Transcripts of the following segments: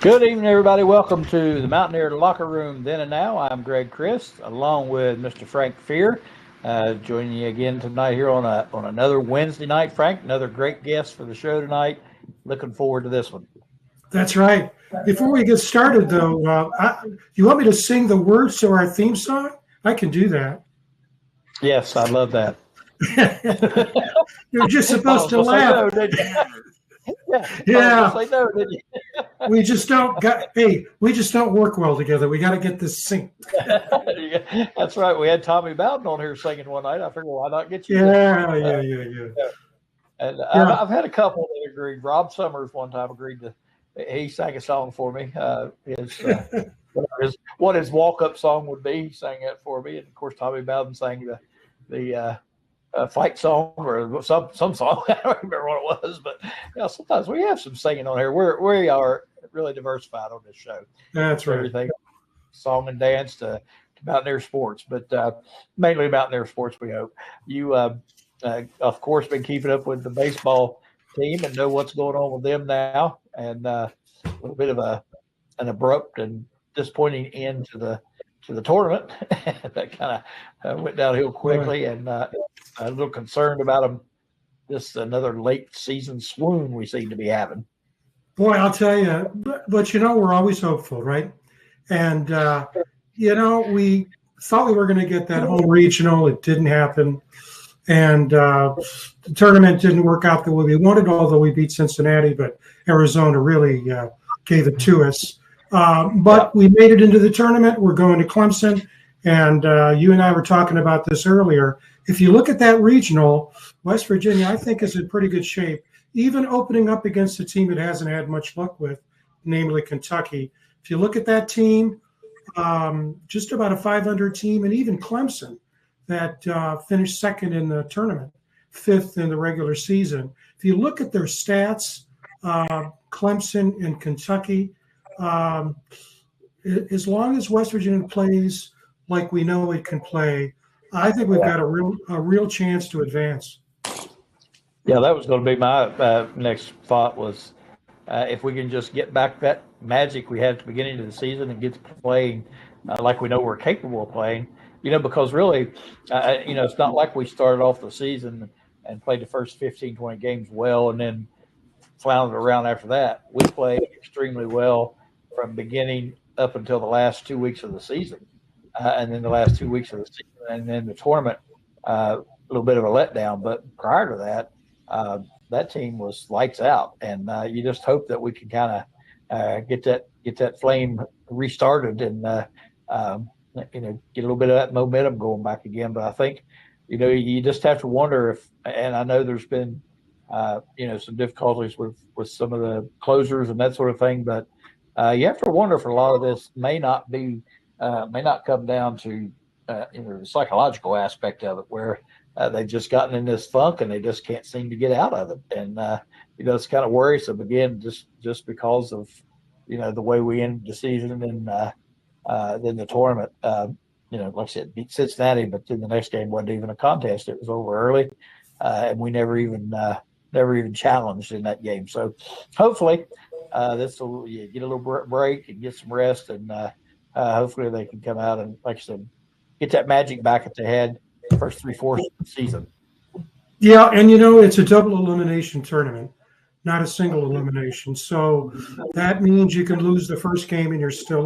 Good evening, everybody. Welcome to the Mountaineer Locker Room Then and Now. I'm Greg Christ, along with Mr. Frank Fear, joining you again tonight here on another Wednesday night. Frank, another great guest for the show tonight. Looking forward to this one. That's right. Before we get started, though, you want me to sing the words to our theme song? I can do that. Yes, I love that. You're just supposed to laugh. Yeah. No, we just don't work well together. We got to get this synced. That's right. We had Tommy Bowden on here singing one night. I figured, why not get you? Yeah. And I've had a couple that agreed. Rob Summers one time agreed to. He sang a song for me. What his walk-up song would be, he sang it for me. And of course, Tommy Bowden sang the fight song or some song. I don't remember what it was, but sometimes we have some singing on here. We are really diversified on this show. That's right. Everything, song and dance to Mountaineer sports, but mainly Mountaineer sports. We hope you, of course, been keeping up with the baseball team and know what's going on with them now, and a little bit of an abrupt and disappointing end to the tournament that kind of went downhill quickly, and a little concerned about them. Just another late season swoon we seem to be having. Boy, I'll tell you, but we're always hopeful, right? And we thought we were going to get that home regional. It didn't happen. And the tournament didn't work out the way we wanted, although we beat Cincinnati, but Arizona really gave it to us. But we made it into the tournament. We're going to Clemson, and you and I were talking about this earlier. If you look at that regional, West Virginia, I think, is in pretty good shape, even opening up against a team it hasn't had much luck with, namely Kentucky. If you look at that team, just about a 500 team, and even Clemson, that finished second in the tournament, fifth in the regular season. If you look at their stats, Clemson and Kentucky, as long as West Virginia plays like we know it can play, I think we've got a real chance to advance. Yeah, that was going to be my next thought was if we can just get back that magic we had at the beginning of the season and get to playing like we know we're capable of playing. Because really, it's not like we started off the season and played the first 15, 20 games well and then floundered around after that. We played extremely well from beginning up until the last 2 weeks of the season. And then the last 2 weeks of the season, and then the tournament, a little bit of a letdown. But prior to that, that team was lights out. And you just hope that we can kind of get that flame restarted and get a little bit of that momentum going back again. But I think, you just have to wonder if, and I know there's been, some difficulties with some of the closers and that sort of thing, but you have to wonder if a lot of this may not come down to, the psychological aspect of it, where they've just gotten in this funk and they just can't seem to get out of it. And, it's kind of worrisome again, just because of, the way we ended the season and, then the tournament, like I said, beat Cincinnati, but then the next game wasn't even a contest. It was over early, and we never even challenged in that game. So hopefully this will get a little break and get some rest, and hopefully they can come out and, like I said, get that magic back that they had the first 3/4 of the season. Yeah, and it's a double elimination tournament, not a single elimination. So that means you can lose the first game and you're still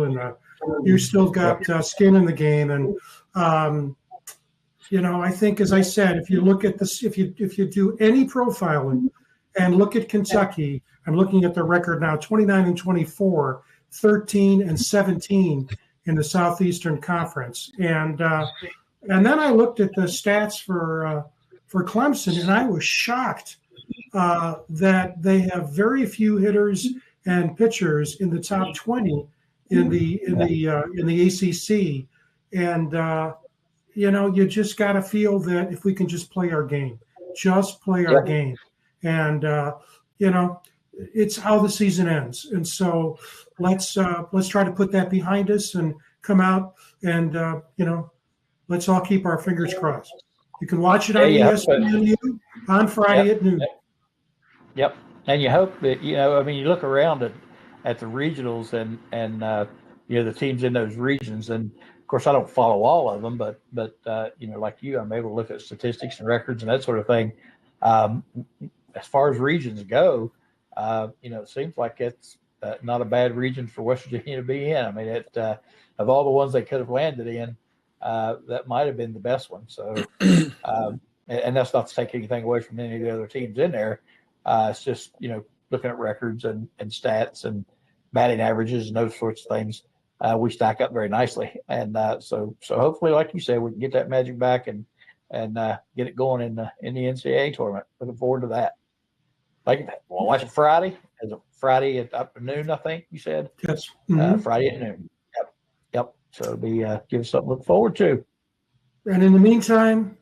got skin in the game. And I think, as I said, if you look at this, if you do any profiling and look at Kentucky, I'm looking at their record now: 29-24, 13-17 in the Southeastern Conference. And then I looked at the stats for Clemson, and I was shocked that they have very few hitters and pitchers in the top 20 in the ACC. And you just got to feel that if we can just play our game, and it's how the season ends. And so let's try to put that behind us and come out and let's all keep our fingers crossed. You can watch it on ESPN on Friday at noon. Yep. And you hope that, you look around at at the regionals and the teams in those regions. And of course, I don't follow all of them, but like you, I'm able to look at statistics and records and that sort of thing. Um, as far as regions go, it seems like it's not a bad region for West Virginia to be in. I mean, of all the ones they could have landed in, that might have been the best one. So, and that's not to take anything away from any of the other teams in there. It's just, looking at records and stats and batting averages and those sorts of things, we stack up very nicely. And so hopefully, like you said, we can get that magic back and get it going in the NCAA tournament. Looking forward to that. Like, we'll watch it Friday. Is it Friday at noon? I think you said. Yes. Mm-hmm. Friday at noon. Yep. So it'll be give us something to look forward to. And in the meantime,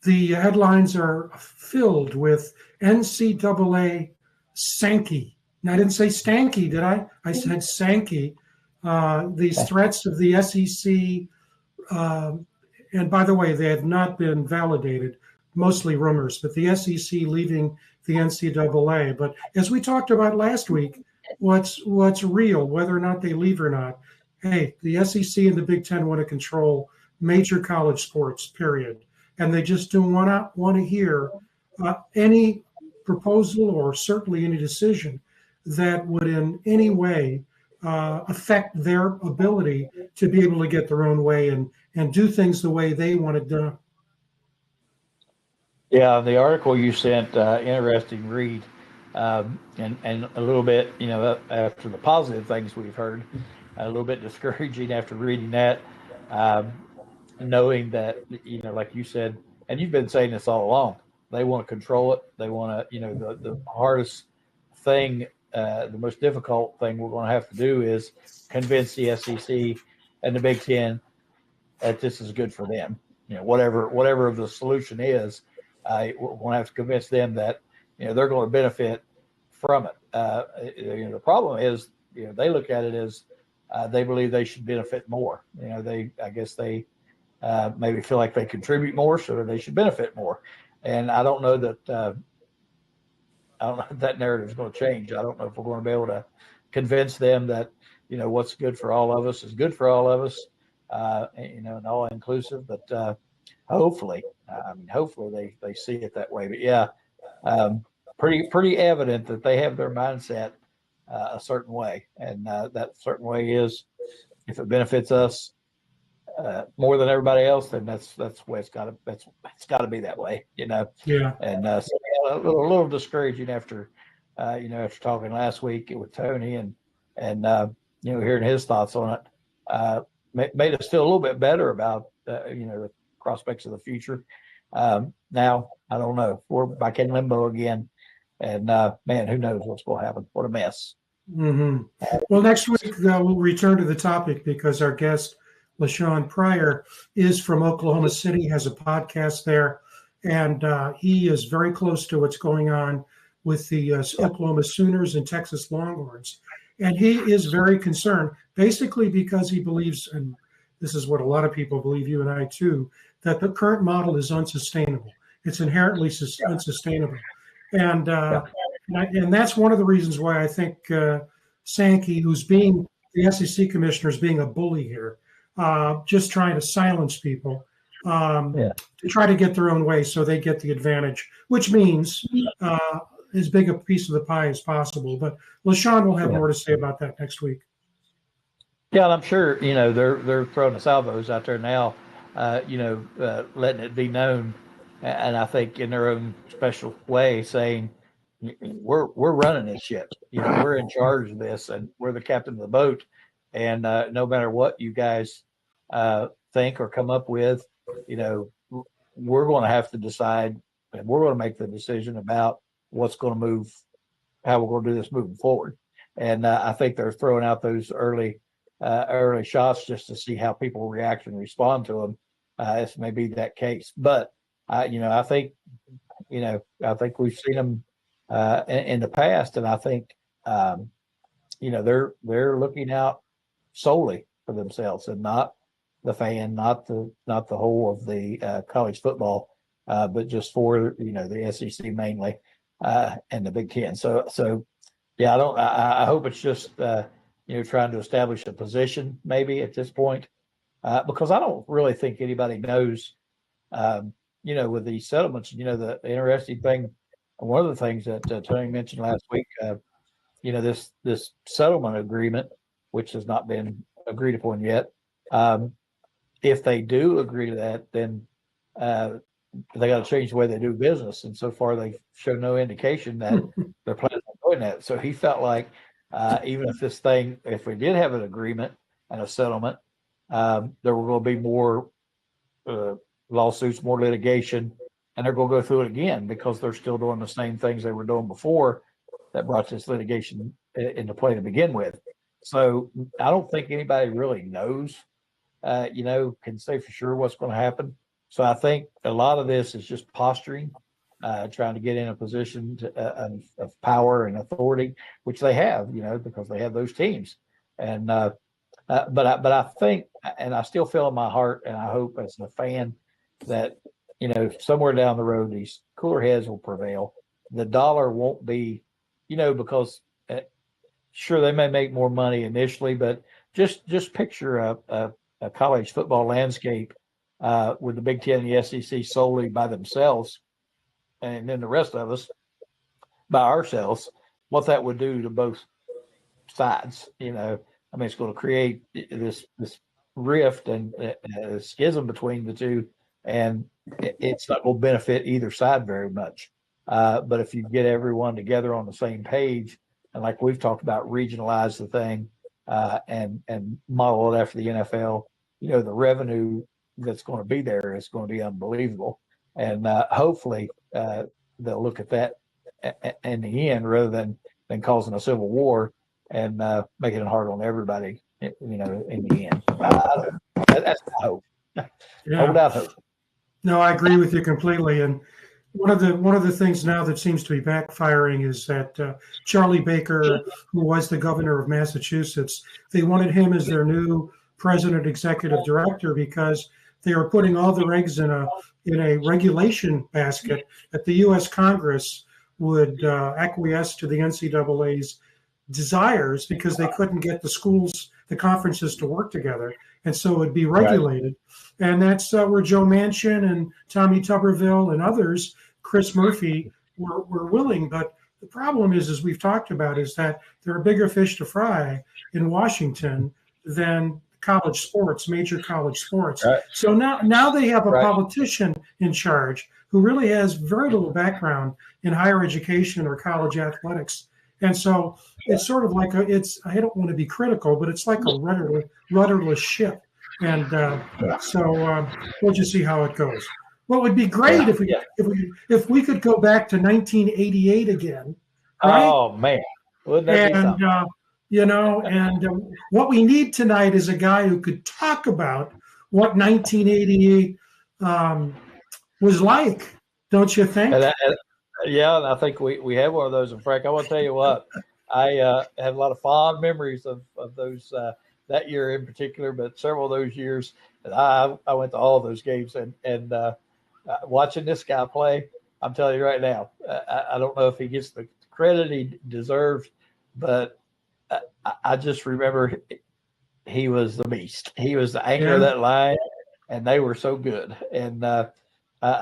the headlines are filled with NCAA Sankey. And I didn't say stanky, did I? I said Sankey. These threats of the SEC, and by the way, they have not been validated, mostly rumors, but the SEC leaving the NCAA. But as we talked about last week, what's real, whether or not they leave or not. Hey, the SEC and the Big Ten want to control major college sports, period. And they just don't want to hear any proposal or certainly any decision that would in any way affect their ability to be able to get their own way and do things the way they want it done. Yeah, the article you sent, interesting read, and a little bit, after the positive things we've heard, a little bit discouraging after reading that, knowing that, like you said, and you've been saying this all along, they want to control it. They want to, the hardest thing, the most difficult thing we're going to have to do is convince the SEC and the Big Ten that this is good for them. Whatever the solution is, we're going to have to convince them that, they're going to benefit from it. The problem is, they look at it as they believe they should benefit more. I guess they maybe feel like they contribute more, so they should benefit more. And I don't know that that narrative is going to change. I don't know if we're going to be able to convince them that, what's good for all of us is good for all of us, and all inclusive. But hopefully they see it that way. But yeah, pretty evident that they have their mindset a certain way, and that certain way is if it benefits us more than everybody else, then that's the way it's got to be that way, Yeah. And so a little discouraging after after talking last week with Tony and hearing his thoughts on it, made us feel a little bit better about the prospects of the future. Now I don't know, we're back in limbo again, and man, who knows what's going to happen? What a mess. Mm-hmm. Well, next week we'll return to the topic because our guest LaShawn Pryor is from Oklahoma City, has a podcast there, and he is very close to what's going on with the Oklahoma Sooners and Texas Longhorns. And he is very concerned, basically because he believes, and this is what a lot of people believe, you and I too, that the current model is unsustainable. It's inherently unsustainable. And that's one of the reasons why I think Sankey, who's being the SEC commissioner, is being a bully here. Just trying to silence people to try to get their own way so they get the advantage, which means as big a piece of the pie as possible. But LaShawn will have more to say about that next week. Yeah, and I'm sure, they're throwing the salvos out there now, letting it be known, and I think in their own special way saying, we're running this ship. We're in charge of this, and we're the captain of the boat. And no matter what you guys think or come up with, we're going to have to decide, and we're going to make the decision about what's going to move, how we're going to do this moving forward. And I think they're throwing out those early shots just to see how people react and respond to them. This may be that case, but I think we've seen them in the past, and I think they're looking out solely for themselves and not the fan, not the whole of the college football, but just for the SEC mainly and the Big Ten. So Yeah, I don't. I hope it's just trying to establish a position maybe at this point, because I don't really think anybody knows. With these settlements, the interesting thing, one of the things that Tony mentioned last week, this settlement agreement, which has not been agreed upon yet. Um, if they do agree to that, then uh, they got to change the way they do business. And so far, they've shown no indication that they're planning on doing that. So he felt like even if we did have an agreement and a settlement, there were going to be more uh, lawsuits, more litigation, and they're going to go through it again because they're still doing the same things they were doing before that brought this litigation into play to begin with. So I don't think anybody really knows, can say for sure what's going to happen. So I think a lot of this is just posturing, trying to get in a position of power and authority, which they have, because they have those teams. And but I think, and I still feel in my heart, and I hope as a fan that somewhere down the road these cooler heads will prevail. The dollar won't be, because sure they may make more money initially, but just picture a college football landscape with the Big Ten and the SEC solely by themselves, and then the rest of us by ourselves. What that would do to both sides, I mean, it's going to create this rift and a schism between the two, and it's not going to benefit either side very much. But if you get everyone together on the same page, and like we've talked about, regionalize the thing and model it after the NFL, the revenue that's going to be there is going to be unbelievable, and hopefully they'll look at that in the end rather than causing a civil war and making it hard on everybody, in the end. That's my hope. Yeah. Hold out hope. No, I agree with you completely. And one of the things now that seems to be backfiring is that Charlie Baker, who was the governor of Massachusetts, they wanted him as their new president executive director because they were putting all their eggs in a regulation basket that the U.S. Congress would acquiesce to the NCAA's desires because they couldn't get the conferences to work together. And so it would be regulated. Right. And that's where Joe Manchin and Tommy Tuberville and others, Chris Murphy, were willing. But the problem is, as we've talked about, is that there are bigger fish to fry in Washington than college sports, major college sports. Right. So now they have a politician in charge who really has very little background in higher education or college athletics. And so it's sort of like I don't want to be critical, but it's like a rudderless ship. And so we'll just see how it goes. What would be great if we could go back to 1988 again, right? Oh man, wouldn't that be something? What we need tonight is a guy who could talk about what 1988 was like, don't you think? Yeah, I think we have one of those. And Frank, I want to tell you what, I have a lot of fond memories of those that year in particular, but several of those years. I went to all of those games, and watching this guy play, I'm telling you right now, I don't know if he gets the credit he deserves, but I just remember he was the beast. He was the anchor of that line, and they were so good. And I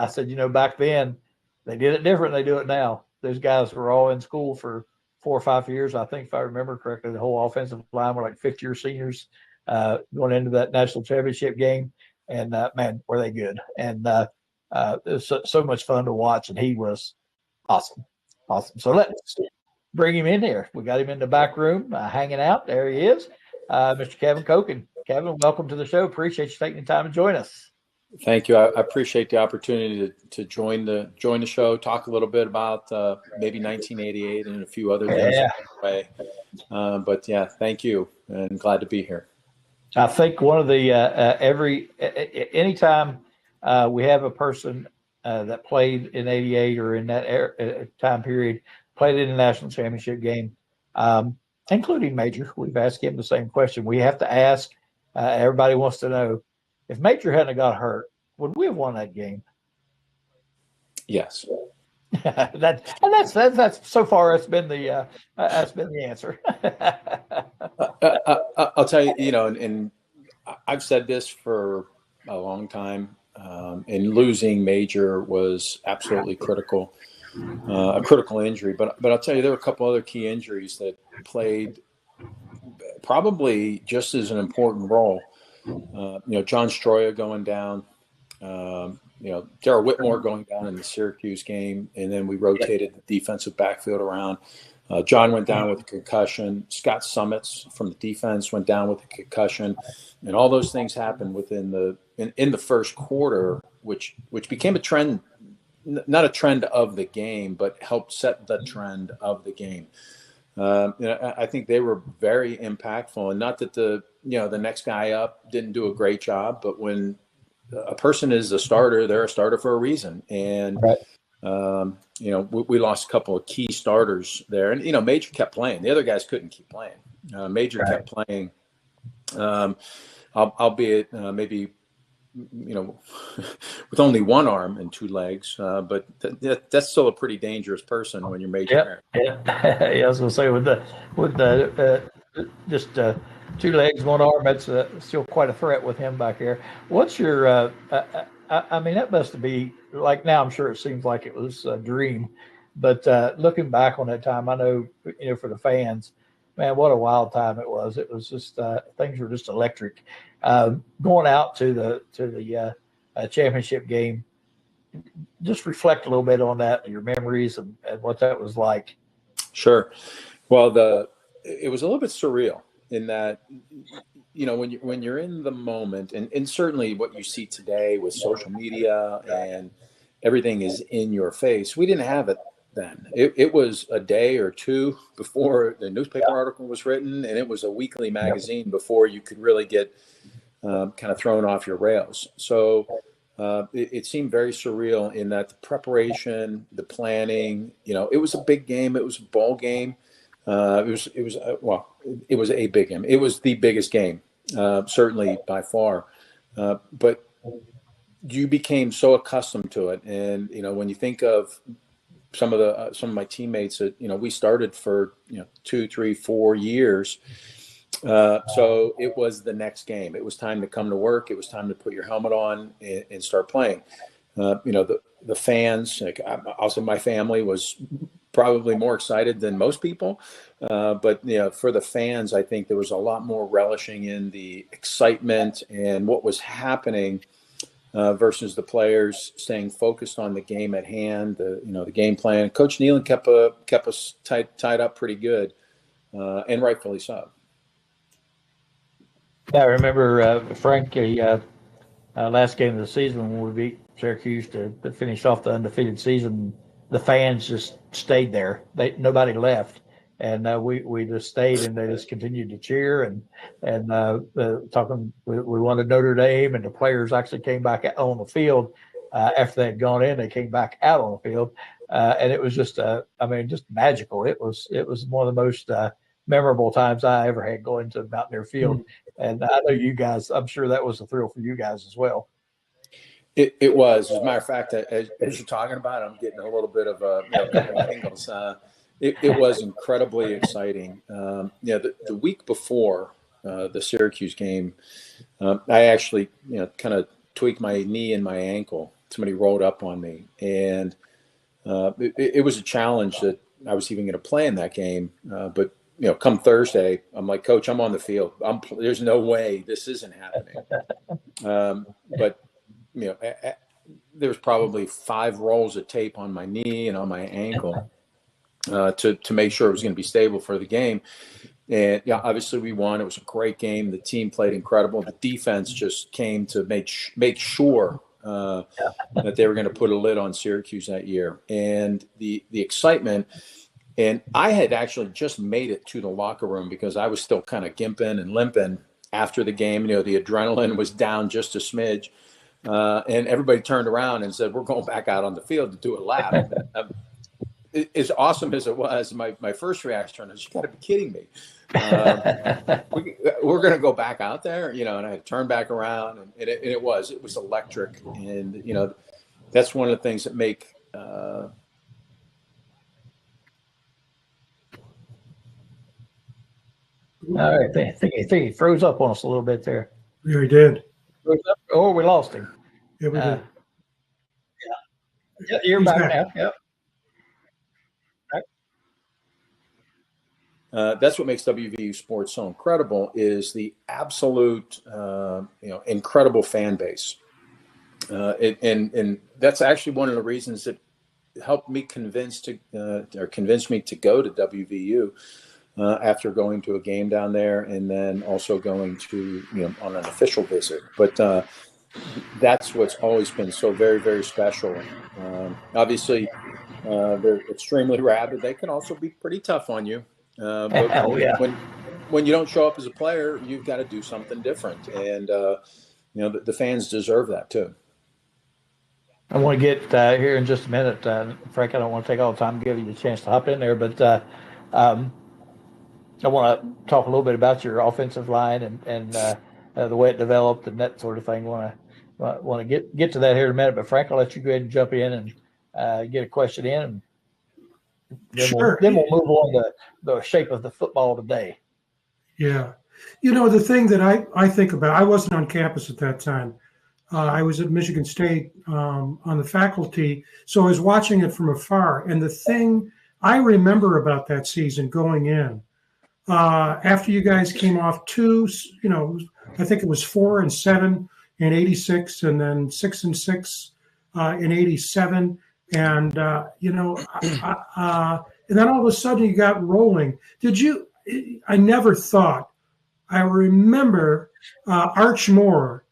said, back then, they did it different than they do it now. Those guys were all in school for 4 or 5 years. I think if I remember correctly, the whole offensive line were like fifth-year seniors going into that national championship game. And, man, were they good. And it was so much fun to watch, and he was awesome. Awesome. So let's bring him in here. We got him in the back room hanging out. There he is, Mr. Kevin Koken. Kevin, welcome to the show. Appreciate you taking the time to join us. Thank you. I appreciate the opportunity to join the show, talk a little bit about maybe 1988 and a few other things. But yeah, thank you, and glad to be here. I think one of the anytime we have a person that played in '88 or in that time period, played in the national championship game, including Major, we've asked him the same question. We have to ask. Everybody wants to know, if Major hadn't got hurt, would we have won that game? Yes. That's so far that's been the answer. I'll tell you, and I've said this for a long time, and losing Major was absolutely critical, a critical injury. But I'll tell you, there were a couple other key injuries that played probably just as an important role. John Stroya going down, Darrell Whitmore going down in the Syracuse game, and then we rotated the defensive backfield around. John went down with a concussion. Scott Summits from the defense went down with a concussion, and all those things happened in the first quarter, which became a trend, not a trend of the game, but helped set the trend of the game. I think they were very impactful, and not that the next guy up didn't do a great job, but when a person is a starter, they're a starter for a reason. And, right. We lost a couple of key starters there, and, Major kept playing. The other guys couldn't keep playing. Major right. kept playing, albeit maybe, with only one arm and two legs, but that's still a pretty dangerous person when you're Major. Yeah, I was going to say with the just two legs, one arm, that's still quite a threat with him back here. What's your? I mean, that must be like now. I'm sure it seems like it was a dream, but looking back on that time, I know for the fans, man, what a wild time it was. It was just things were just electric. Going out to the championship game, just reflect a little bit on that, your memories and what that was like. Sure. Well, it was a little bit surreal in that, when you're in the moment, and certainly what you see today with social media and everything is in your face. We didn't have it then. It was a day or two before the newspaper article was written, and it was a weekly magazine before you could really get kind of thrown off your rails. So it seemed very surreal in that the preparation, the planning, it was a big game. It was a ball game. It was a big game. It was the biggest game, certainly by far. But you became so accustomed to it. And, when you think of some of my teammates that, we started for, 2, 3, 4 years. So it was the next game. It was time to come to work. It was time to put your helmet on and start playing. The fans, like also my family was probably more excited than most people. But for the fans, I think there was a lot more relishing in the excitement and what was happening versus the players staying focused on the game at hand, the game plan. Coach Nealon kept us tied up pretty good, and rightfully so. Yeah, I remember Frank, last game of the season when we beat Syracuse to finish off the undefeated season. The fans just stayed there. Nobody left, and we just stayed, and they just continued to cheer and talking. We wanted Notre Dame, and the players actually came back on the field after they had gone in. They came back out on the field, and it was just just magical. It was one of the most memorable times I ever had going to Mountaineer Field, and I know you guys. I'm sure that was a thrill for you guys as well. It was. As a matter of fact, as you're talking about it, I'm getting a little bit of tingles. It was incredibly exciting. The week before the Syracuse game, I actually kind of tweaked my knee and my ankle. Somebody rolled up on me, and it was a challenge that I was even going to play in that game. But come Thursday, I'm like, Coach, I'm on the field. There's no way this isn't happening. But there's probably 5 rolls of tape on my knee and on my ankle to make sure it was going to be stable for the game. And obviously we won. It was a great game. The team played incredible. The defense just came to make sure that they were going to put a lid on Syracuse that year. And the excitement. And I had actually just made it to the locker room because I was still kind of gimping and limping after the game. The adrenaline was down just a smidge. And everybody turned around and said, we're going back out on the field to do a lap. As awesome as it was, my first reaction was, you got to be kidding me. We're going to go back out there, and I had to turn back around. And it was electric. And, that's one of the things that make All right. I think he froze up on us a little bit there. Yeah, he did. Froze up, or we lost him. Yeah, we did. Yeah, you're He's back back. now. Yep. That's what makes WVU sports so incredible is the absolute, incredible fan base. And that's actually one of the reasons that helped me convince me to go to WVU after going to a game down there and then also going to, on an official visit. But that's what's always been so very, very special. Obviously, they're extremely rabid. They can also be pretty tough on you. But Oh yeah. when you don't show up as a player, you've got to do something different. And, the fans deserve that too. I want to get here in just a minute, Frank. I don't want to take all the time to give you a chance to hop in there, but I want to talk a little bit about your offensive line and the way it developed and that sort of thing. Want to get to that here in a minute, but Frank, I'll let you go ahead and jump in and get a question in, and then Sure. we'll move on to the shape of the football today. Yeah. The thing that I think about, I wasn't on campus at that time. I was at Michigan State on the faculty, so I was watching it from afar. And the thing I remember about that season going in, after you guys came off I think it was 4-7 in '86, and then 6-6 in '87, and and then all of a sudden you got rolling. Did you? I never thought. I remember Arch Moore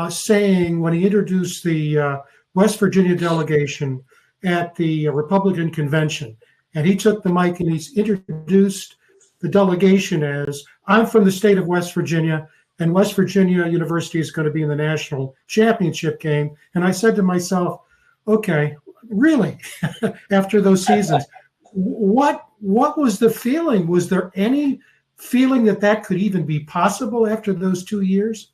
saying when he introduced the West Virginia delegation at the Republican convention, and he took the mic and he introduced the delegation as, I'm from the state of West Virginia, and West Virginia University is going to be in the national championship game. And I said to myself, okay, really? After those seasons, what was the feeling? Was there any feeling that could even be possible after those 2 years?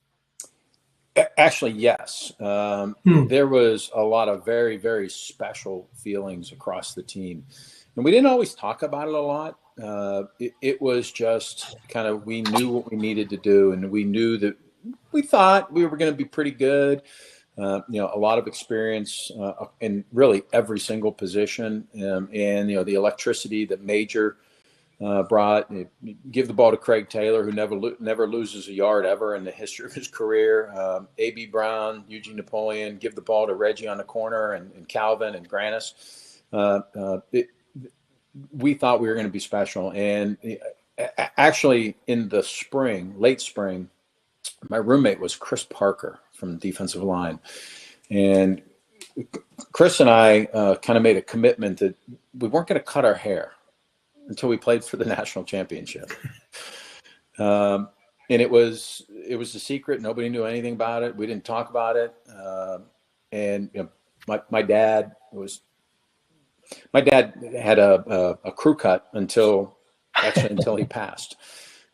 Actually, yes. There was a lot of very, very special feelings across the team. And we didn't always talk about it a lot. It was just kind of, we knew what we needed to do, and we knew that we thought we were going to be pretty good. A lot of experience in really every single position, and the electricity that Major brought. Give the ball to Craig Taylor, who never loses a yard ever in the history of his career. A.B. Brown, Eugene Napoleon. Give the ball to Reggie on the corner, and Calvin and Grannis. We thought we were going to be special. And actually, in the spring, late spring, my roommate was Chris Parker from the defensive line. And Chris and I kind of made a commitment that we weren't going to cut our hair until we played for the national championship. And it was a secret. Nobody knew anything about it. We didn't talk about it. And my dad had a crew cut until he passed.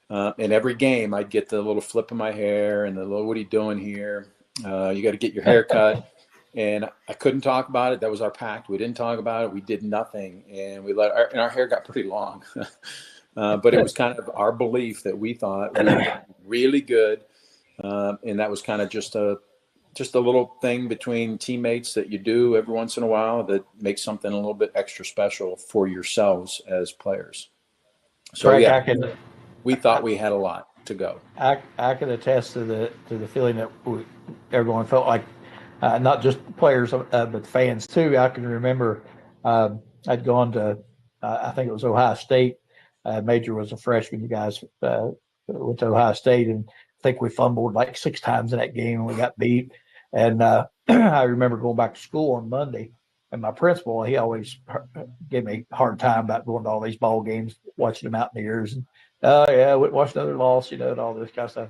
And every game I'd get the little flip of my hair and the little, what are you doing here? You got to get your hair cut. And I couldn't talk about it. That was our pact. We didn't talk about it. We did nothing. And our hair got pretty long. But it was kind of our belief that we thought we were really good. And that was kind of just a little thing between teammates that you do every once in a while that makes something a little bit extra special for yourselves as players. So Frank, yeah, we thought we had a lot to go. I can attest to the feeling that everyone felt like, not just players but fans too. I can remember I'd gone to I think it was Ohio State. Major was a freshman. You guys went to Ohio State, and I think we fumbled like 6 times in that game, and we got beat. And I remember going back to school on Monday, and my principal, he always gave me a hard time about going to all these ball games, watching the Mountaineers, and yeah, we watched another loss, and all this kind of stuff.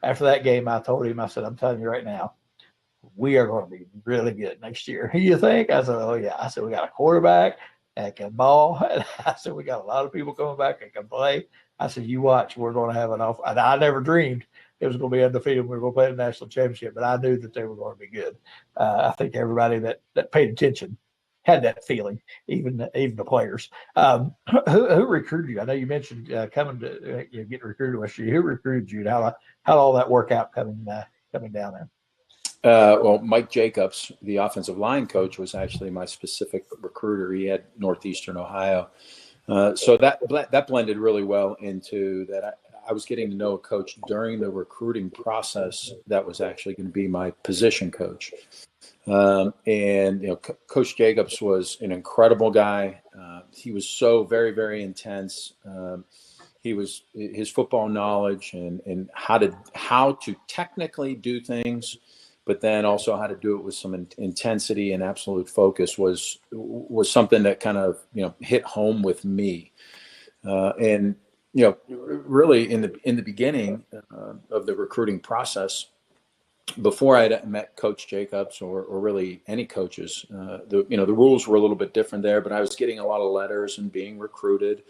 After that game, I told him, I said, I'm telling you right now, we are going to be really good next year. You think? I said, oh yeah. I said, we got a quarterback that can ball. And I said, we got a lot of people coming back that can play. I said, you watch, we're going to have an off. And I never dreamed it was going to be undefeated. We were going to play the national championship, but I knew that they were going to be good. I think everybody that paid attention had that feeling, even the players. Who recruited you? I know you mentioned coming to get recruited to West Virginia. Who recruited you? How all that work out coming down there? Well, Mike Jacobs, the offensive line coach, was actually my specific recruiter. He had Northeastern Ohio. So that blended really well into that. I was getting to know a coach during the recruiting process that was actually going to be my position coach. And Coach Jacobs was an incredible guy. He was so very, very intense. His football knowledge and how to technically do things, but then also how to do it with some intensity and absolute focus was something that kind of hit home with me. And really in the beginning of the recruiting process, before I met Coach Jacobs or really any coaches, the rules were a little bit different there. But I was getting a lot of letters and being recruited,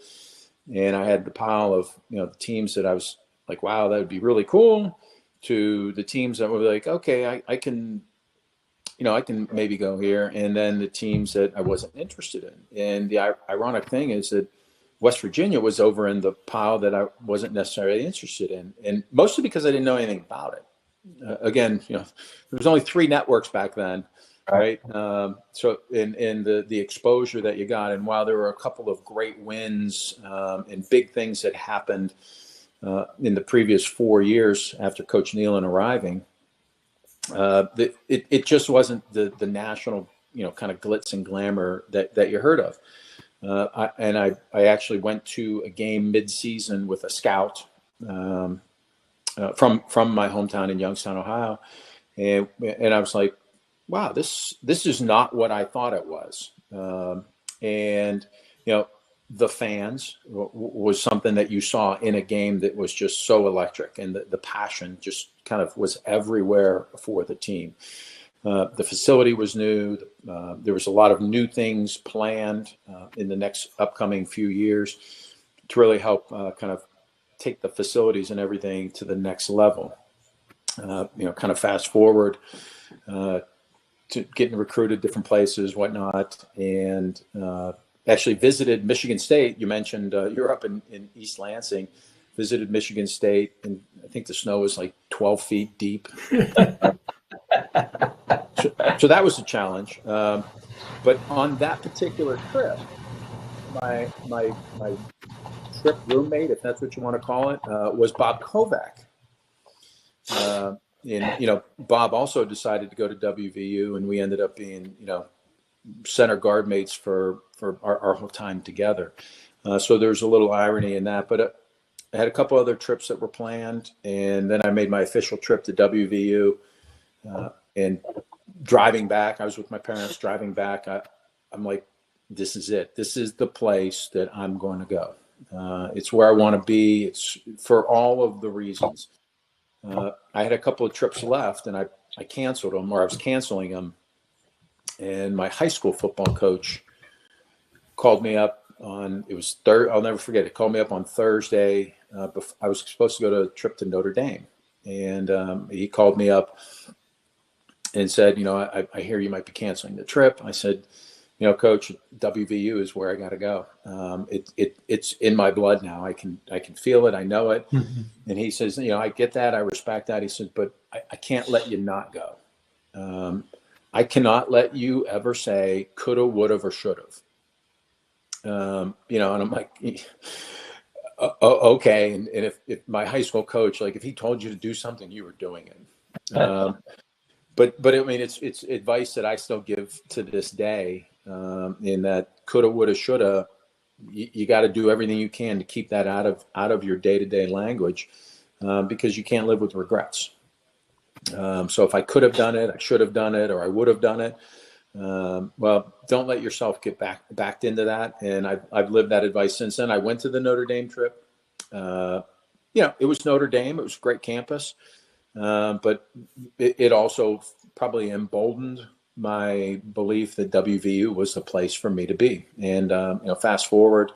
and I had the pile of the teams that I was like, wow, that would be really cool, to the teams that were like, okay, I can maybe go here, and then the teams that I wasn't interested in. And the ironic thing is that West Virginia was over in the pile that I wasn't necessarily interested in, and mostly because I didn't know anything about it. Again, there was only 3 networks back then, right? So in the exposure that you got, and while there were a couple of great wins and big things that happened in the previous 4 years after Coach Nealon arriving, it just wasn't the national kind of glitz and glamour that you heard of. I actually went to a game mid-season with a scout from my hometown in Youngstown, Ohio, and I was like, wow, this is not what I thought it was. And the fans was something that you saw in a game that was just so electric, and the passion just kind of was everywhere for the team. The facility was new. There was a lot of new things planned in the next upcoming few years to really help kind of take the facilities and everything to the next level. Kind of fast forward to getting recruited different places, whatnot, and actually visited Michigan State. You mentioned you're up in East Lansing. Visited Michigan State, and I think the snow was like 12 feet deep. So that was a challenge. But on that particular trip, my trip roommate, if that's what you want to call it, was Bob Kovac. And Bob also decided to go to WVU, and we ended up being center guard mates for our whole time together. So there's a little irony in that. But I had a couple other trips that were planned, and then I made my official trip to WVU. And driving back, I was with my parents. Driving back, I'm like, this is it. This is the place that I'm going to go. It's where I want to be. It's for all of the reasons. I had a couple of trips left, and I canceled them, or I was canceling them. And my high school football coach called me up on, it was I'll never forget it. Called me up on Thursday. I was supposed to go to a trip to Notre Dame, and he called me up and said, I hear you might be canceling the trip. I said, Coach, WVU is where I got to go. It's in my blood now. I can feel it. I know it. Mm-hmm. And he says, I get that. I respect that. He said, but I can't let you not go. I cannot let you ever say coulda, woulda, or shoulda. And I'm like, okay. And if my high school coach, like if he told you to do something, you were doing it. But I mean, it's advice that I still give to this day. In that coulda, woulda, shoulda, you got to do everything you can to keep that out of your day-to-day language, because you can't live with regrets. So if I could have done it, I should have done it, or I would have done it. Well, don't let yourself get backed into that. And I've lived that advice since then. I went to the Notre Dame trip. It was Notre Dame. It was a great campus. But it also probably emboldened my belief that WVU was the place for me to be. And, fast forward,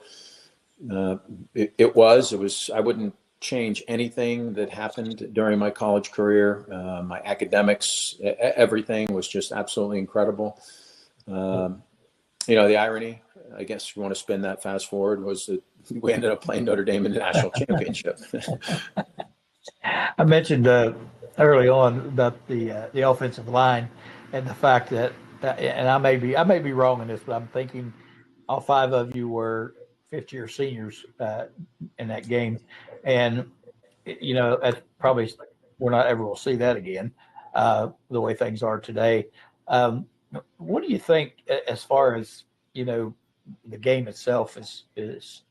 it was, I wouldn't change anything that happened during my college career. My academics, everything was just absolutely incredible. The irony, I guess you want to spin that fast forward, was that we ended up playing Notre Dame in the national championship. I mentioned early on about the offensive line and the fact that, and I may be wrong in this, but I'm thinking all five of you were fifth-year seniors in that game, and that's probably we're not ever will see that again, the way things are today. What do you think as far as the game itself is?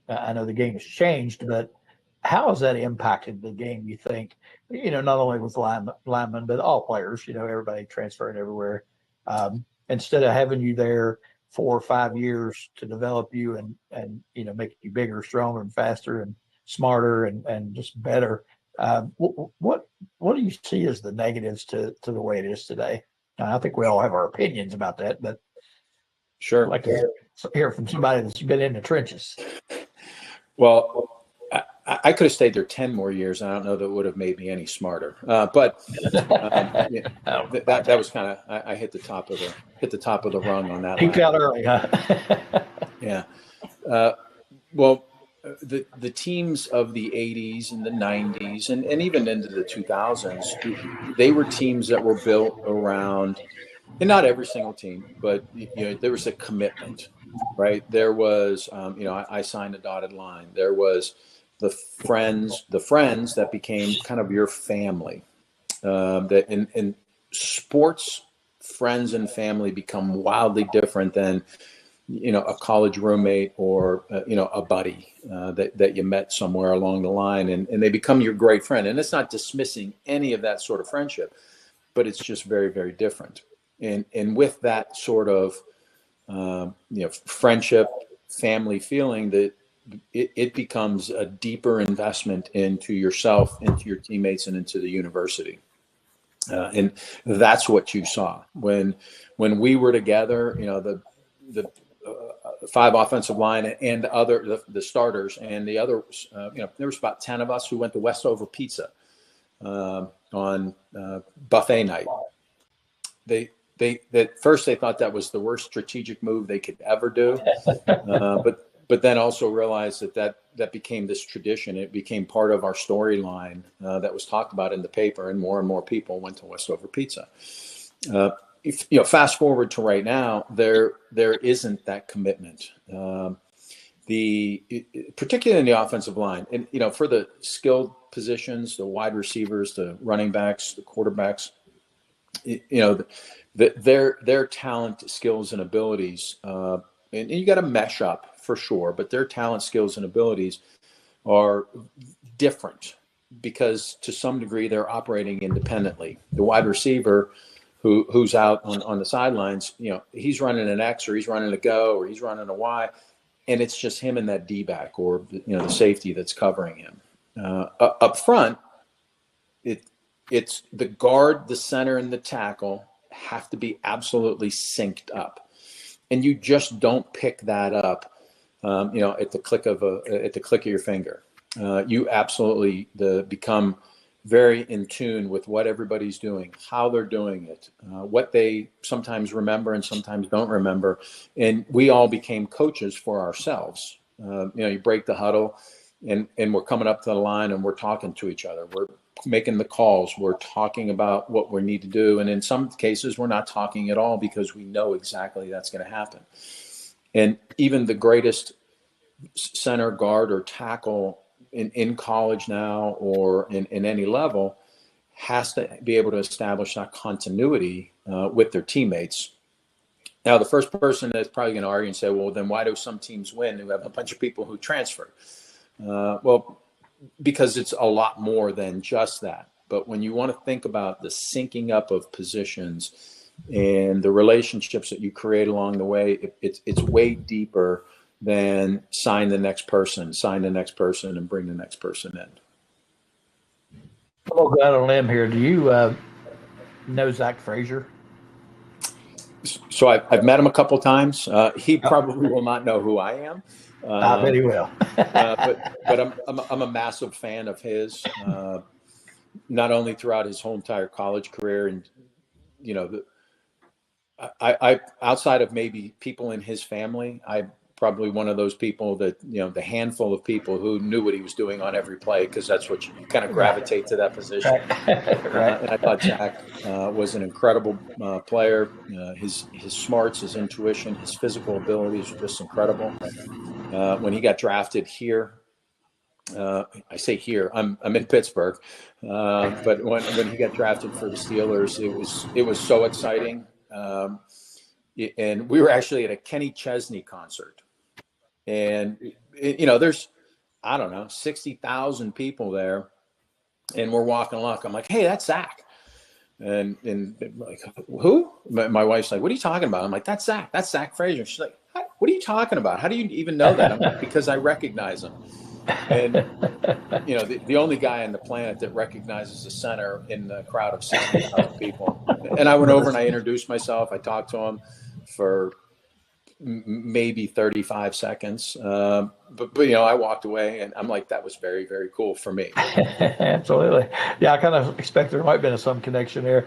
I know the game has changed, but how has that impacted the game? You think, not only with linemen, but all players. Everybody transferring everywhere. Instead of having you there 4 or 5 years to develop you and make you bigger, stronger, and faster, and smarter, and just better. What do you see as the negatives to the way it is today? I think we all have our opinions about that, but sure, I'd like to hear from somebody that's been in the trenches. Well, I could have stayed there 10 more years, and I don't know that it would have made me any smarter. But that was kind of I hit the top of the rung on that. Peaked out early, huh? Yeah. Well, the teams of the 80s and the 90s and even into the 2000s, they were teams that were built around, and not every single team, but there was a commitment, right? There was, I signed a dotted line. There was the friends that became kind of your family. That in sports, friends and family become wildly different than a college roommate or a buddy that you met somewhere along the line, and they become your great friend. And it's not dismissing any of that sort of friendship, but it's just very, very different. And with that sort of friendship, family feeling, that it becomes a deeper investment into yourself, into your teammates, and into the university. And that's what you saw when we were together. The 5 offensive line and the starters and the others. There was about 10 of us who went to Westover Pizza on buffet night. They at first they thought that was the worst strategic move they could ever do, but then also realized that became this tradition. It became part of our storyline that was talked about in the paper, and more people went to Westover Pizza. Fast forward to right now, there isn't that commitment. Particularly in the offensive line, and for the skilled positions, the wide receivers, the running backs, the quarterbacks, their talent, skills, and abilities, and you got to mesh up for sure, but their talent, skills, and abilities are different because to some degree they're operating independently. The wide receiver who's out on the sidelines, he's running an X, or he's running a go, or he's running a Y, and it's just him and that D-back or the safety that's covering him. Up front, it's the guard, the center, and the tackle have to be absolutely synced up, and you just don't pick that up, at the click of your finger. You absolutely become very in tune with what everybody's doing, how they're doing it, what they sometimes remember and sometimes don't remember, and we all became coaches for ourselves. You break the huddle, and we're coming up to the line, and we're talking to each other. We're making the calls. We're talking about what we need to do. And in some cases, we're not talking at all because we know exactly that's going to happen. And even the greatest center, guard, or tackle in college now or in any level has to be able to establish that continuity with their teammates. Now, the first person that's probably going to argue and say, well, then why do some teams win who have a bunch of people who transfer? Well, because it's a lot more than just that. But when you want to think about the syncing up of positions and the relationships that you create along the way, it's way deeper than sign the next person, and bring the next person in. I'm going to go out on a limb here. Do you know Zach Frazier? So I've met him a couple times. He probably will not know who I am. I bet he will. but I'm a massive fan of his, not only throughout his whole entire college career, and I outside of maybe people in his family, I probably one of those people that, the handful of people who knew what he was doing on every play, because that's what you kind of gravitate to that position. Right. And I thought Zach was an incredible player. His smarts, his intuition, his physical abilities were just incredible. When he got drafted here, I say here, I'm in Pittsburgh, but when he got drafted for the Steelers, it was so exciting. And we were actually at a Kenny Chesney concert, and there's, I don't know, 60,000 people there, and we're walking along. I'm like, hey, that's Zach. And like, who? My wife's like, what are you talking about? I'm like, that's Zach. That's Zach Frazier. She's like, what are you talking about? How do you even know that? I'm like, because I recognize him. And the only guy on the planet that recognizes the center in the crowd of 60,000 people. And I went over and I introduced myself. I talked to him for maybe 35 seconds. But I walked away and I'm like, that was very, very cool for me. Absolutely. Yeah, I kind of expected there might have been some connection there.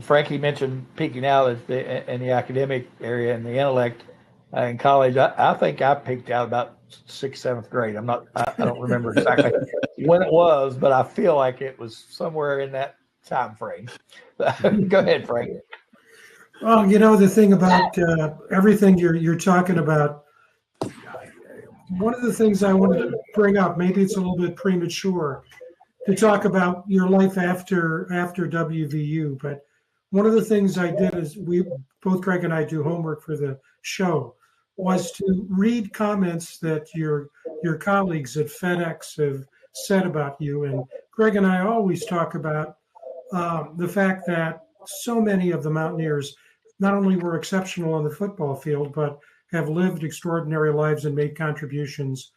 Frankie mentioned peaking out in the academic area and the intellect in college. I think I peaked out about sixth, seventh grade. I don't remember exactly when it was, but I feel like it was somewhere in that time frame. Go ahead, Frank. Well, the thing about everything you're talking about, one of the things I wanted to bring up, maybe it's a little bit premature to talk about your life after WVU, but one of the things I did is both Greg and I do homework for the show, was to read comments that your colleagues at FedEx have said about you. And Greg and I always talk about the fact that so many of the Mountaineers not only were exceptional on the football field, but have lived extraordinary lives and made contributions,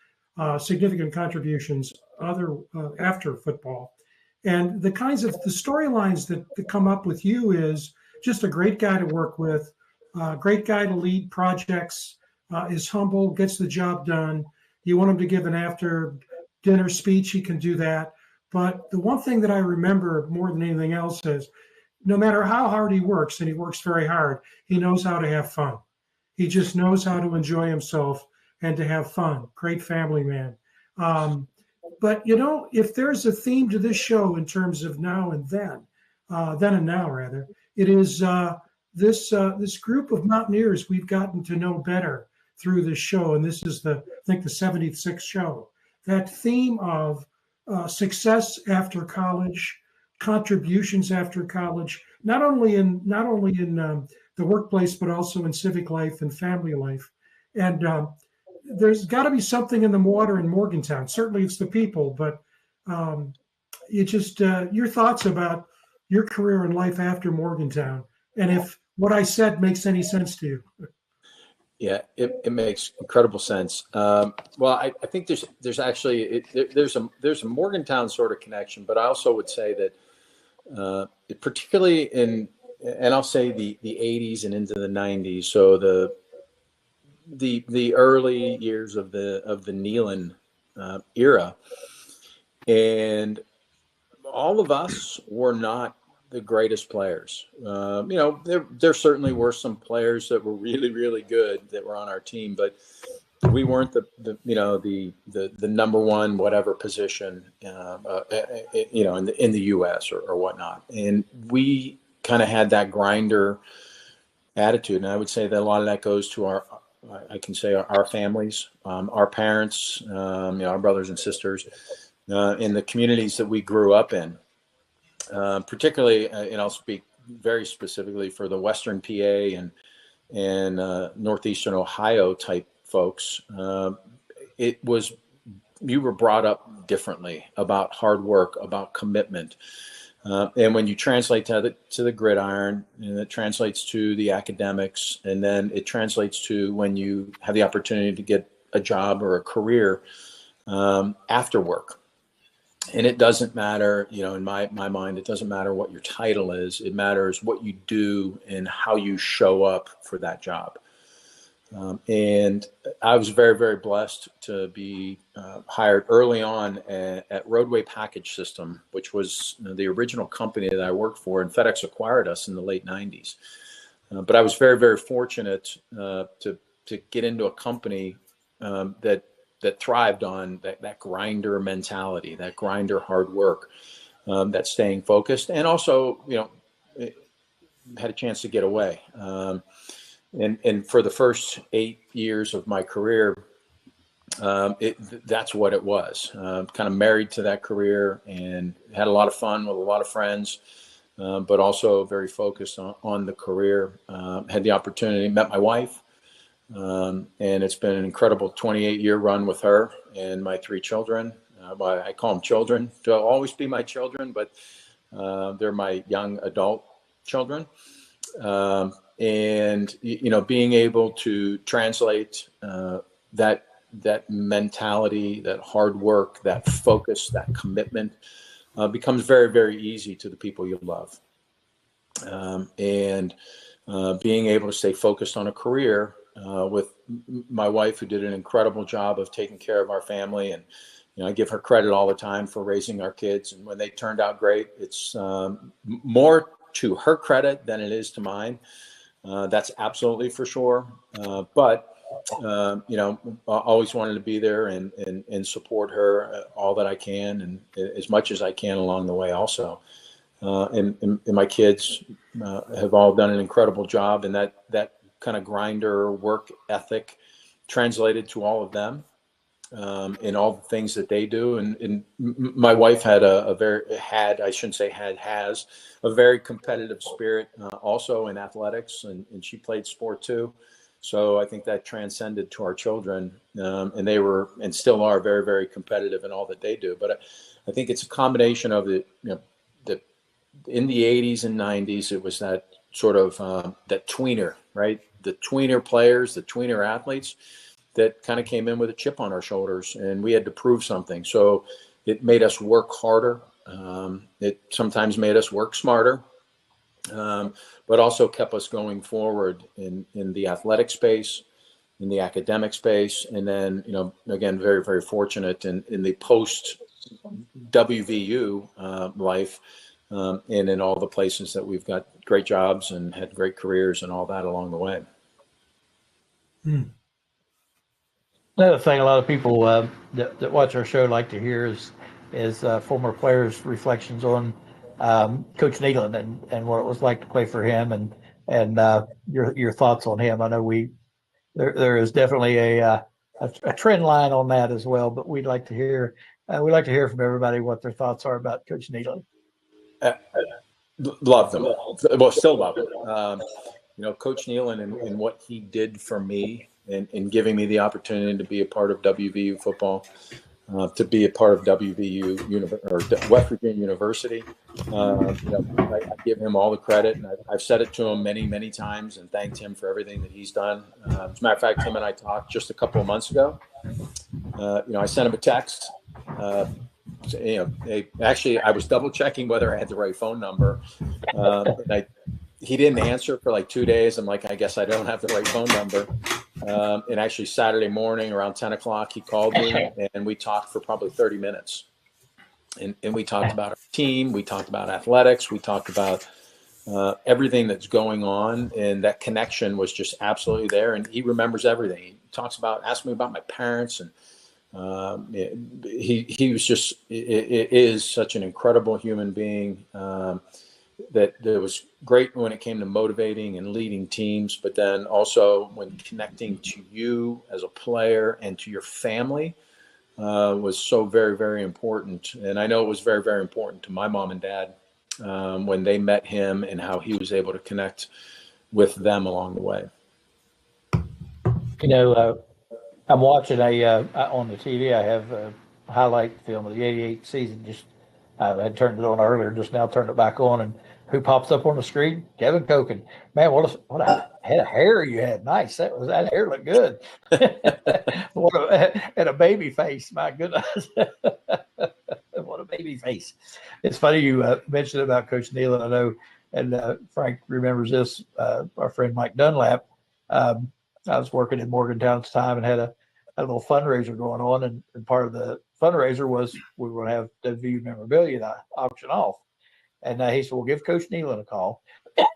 significant contributions after football. And the storylines that come up with you is just a great guy to work with, great guy to lead projects, is humble, gets the job done. You want him to give an after dinner speech, he can do that. But the one thing that I remember more than anything else is no matter how hard he works, and he works very hard, he knows how to have fun. He just knows how to enjoy himself and to have fun. Great family man. But if there's a theme to this show in terms of now and then and now rather, it is this group of Mountaineers we've gotten to know better through this show, and this is the 76th show. That theme of success after college, contributions after college, not only in the workplace, but also in civic life and family life. And there's got to be something in the water in Morgantown. Certainly it's the people, but your thoughts about your career and life after Morgantown, and if what I said makes any sense to you. Yeah, it makes incredible sense. Well, I think there's actually there's a Morgantown sort of connection, but I also would say that particularly and I'll say the 80s and into the 90s, so the early years of the Nealon era, and all of us were not the greatest players. There certainly were some players that were really, really good that were on our team, but we weren't the number one whatever position in the U.S. or whatnot. And we kind of had that grinder attitude, and I would say that a lot of that goes to our families, our parents, our brothers and sisters, in the communities that we grew up in. Particularly, and I'll speak very specifically for the Western PA and Northeastern Ohio type folks. You were brought up differently about hard work, about commitment. And when you translate to the gridiron, and it translates to the academics, and then it translates to when you have the opportunity to get a job or a career after work. And it doesn't matter, in my mind, it doesn't matter what your title is. It matters what you do and how you show up for that job. And I was very, very blessed to be hired early on at Roadway Package System, which was the original company that I worked for, and FedEx acquired us in the late 90s. But I was very, very fortunate to get into a company that thrived on that grinder mentality, that grinder hard work, that staying focused, and also, had a chance to get away. And for the first 8 years of my career, that's what it was. Kind of married to that career and had a lot of fun with a lot of friends, but also very focused on the career. Had the opportunity, met my wife, and it's been an incredible 28-year run with her and my 3 children. I call them children. They'll always be my children, but they're my young adult children. And being able to translate that mentality, that hard work, that focus, that commitment becomes very, very easy to the people you love. And being able to stay focused on a career with my wife, who did an incredible job of taking care of our family. And, I give her credit all the time for raising our kids. And when they turned out great, it's more to her credit than it is to mine. That's absolutely for sure. But I always wanted to be there and support her all that I can, and as much as I can along the way also. And my kids have all done an incredible job, and that kind of grinder work ethic translated to all of them in all the things that they do. And my wife has a very competitive spirit also in athletics, and she played sport too. So I think that transcended to our children, and they were and still are very, very competitive in all that they do. But I think it's a combination of in the 80s and 90s, it was that sort of that tweener, right? The tweener players, the tweener athletes that kind of came in with a chip on our shoulders, and we had to prove something. So it made us work harder. It sometimes made us work smarter. But also kept us going forward in the athletic space, in the academic space, and then, again, very, very fortunate in the post WVU life, and in all the places that we've got great jobs and had great careers and all that along the way. Another thing a lot of people that watch our show like to hear is former players' reflections on Coach Nealon and what it was like to play for him, and your thoughts on him. I know there is definitely a trend line on that as well, but we'd like to hear from everybody what their thoughts are about Coach Nealon. Love them. Well, still love him. Coach Nealon and what he did for me in giving me the opportunity to be a part of WVU football, to be a part of WVU or West Virginia University. I give him all the credit, and I've said it to him many, many times and thanked him for everything that he's done. As a matter of fact, him and I talked just a couple of months ago. I sent him a text. Actually, I was double checking whether I had the right phone number. And he didn't answer for like 2 days. I'm like, I guess I don't have the right phone number. And actually Saturday morning around 10 o'clock, he called me and we talked for probably 30 minutes. And we talked about our team. We talked about athletics. We talked about everything that's going on. And that connection was just absolutely there. And he remembers everything. He asked me about my parents. And he was just, it is such an incredible human being. That was great when it came to motivating and leading teams, but then also when connecting to you as a player and to your family was so very, very important. And I know it was very, very important to my mom and dad when they met him and how he was able to connect with them along the way. I'm watching on the TV. I have a highlight film of the '88 season. I had turned it on earlier, just now turned it back on, and who pops up on the screen? Kevin Koken. Man, what a head of hair you had. Nice. That hair looked good. And a baby face. My goodness. What a baby face. It's funny you mentioned about Coach Nealon. I know, and Frank remembers this. Our friend Mike Dunlap. I was working in Morgantown at the time and had a little fundraiser going on, and part of the fundraiser was we were going to have WVU memorabilia auction off. And he said, well, give Coach Nealon a call.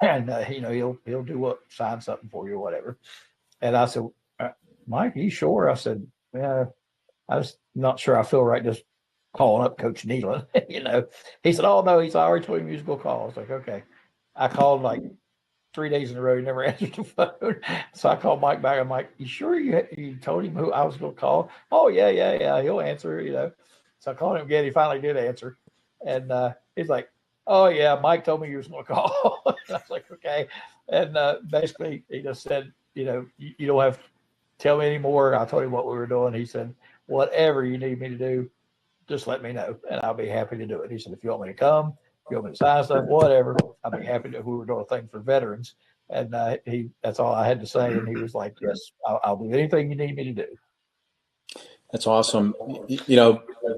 and he'll sign something for you or whatever. And I said, Mike, are you sure? I said, yeah, I was not sure I feel right just calling up Coach Nealon. He said, oh no, I already told him he was going to call. I was like, okay. I called like 3 days in a row. He never answered the phone. So I called Mike back. I'm like, you sure you told him who I was going to call? Oh yeah. He'll answer. So I called him again. He finally did answer. And he's like, oh yeah, Mike told me you was going to call. And I was like, okay. And basically he just said, you don't have to tell me anymore. I told him what we were doing. He said, whatever you need me to do, just let me know, and I'll be happy to do it. He said, if you want me to come, if you want me to sign stuff, whatever, I'll be happy to. We were doing a thing for veterans, and that's all I had to say. And he was like, yes, I'll do anything you need me to do. That's awesome.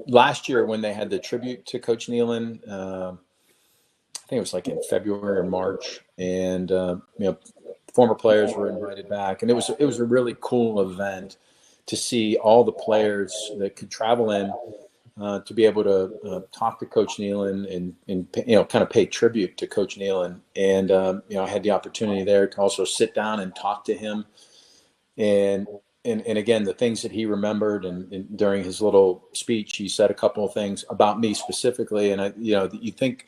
Last year when they had the tribute to Coach Nealon, I think it was like in February or March, and former players were invited back, and it was a really cool event to see all the players that could travel in to be able to talk to Coach Nealon and kind of pay tribute to Coach Nealon. And I had the opportunity there to also sit down and talk to him, and again, the things that he remembered, and during his little speech, he said a couple of things about me specifically, and you think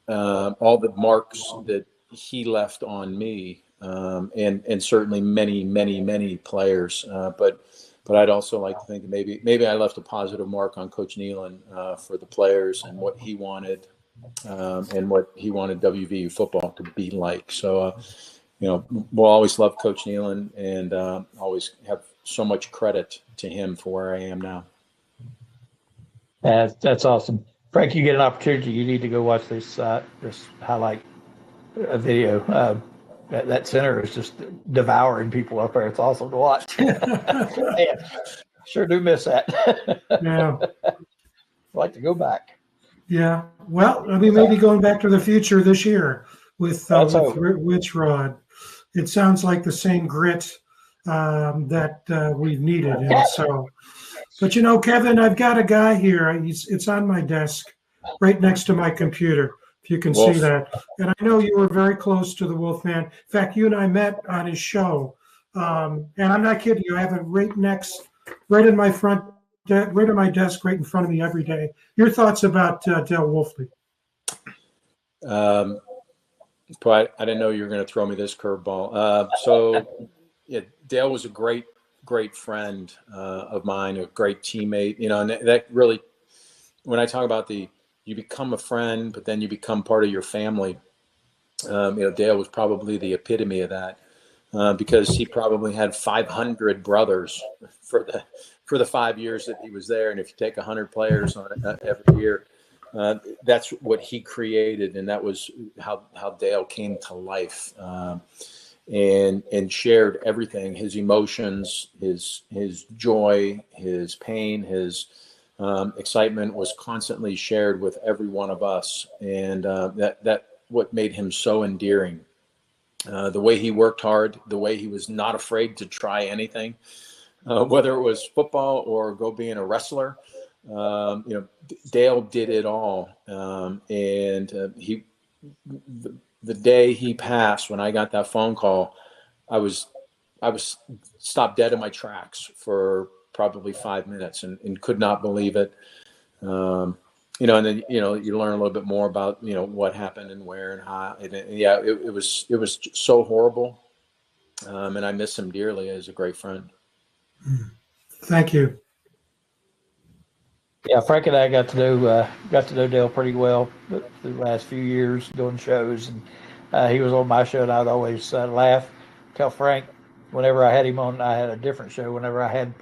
all the marks that he left on me, and certainly many players, but I'd also like to think that maybe I left a positive mark on Coach Nealon for the players and what he wanted, and what he wanted WVU football to be like. So, we'll always love Coach Nealon, and always have so much credit to him for where I am now. That's awesome. Frank, you get an opportunity, you need to go watch this highlight video. That center is just devouring people up there. It's awesome to watch. Man, sure do miss that. Yeah. I'd like to go back. Yeah. Well, I mean, maybe going back to the future this year with Witch Rod. It sounds like the same grit that we've needed. And so, but Kevin, I've got a guy here. It's on my desk right next to my computer, if you can see that. And I know you were very close to the Wolfman. In fact, you and I met on his show. And I'm not kidding you. I have it right in my right on my desk, right in front of me every day. Your thoughts about Dale Wolfley? But I didn't know you were going to throw me this curveball. So, yeah, Dale was a great friend of mine, a great teammate. And that really, when I talk about you become a friend, but then you become part of your family. Dale was probably the epitome of that, because he probably had 500 brothers for the 5 years that he was there. And if you take 100 players on it every year, that's what he created, and that was how Dale came to life, and shared everything: his emotions, his joy, his pain, his excitement was constantly shared with every one of us, and that what made him so endearing. The way he worked hard, the way he was not afraid to try anything, whether it was football or go being a wrestler. Dale did it all, and the day he passed, when I got that phone call, I was stopped dead in my tracks for probably 5 minutes and could not believe it. And then you learn a little bit more about what happened and where and how. And it was so horrible, and I miss him dearly as a great friend. Thank you. Yeah, Frank and I got to know Dale pretty well the last few years doing shows, and he was on my show, and I'd always laugh, tell Frank whenever I had him on. I had a different show. Whenever I had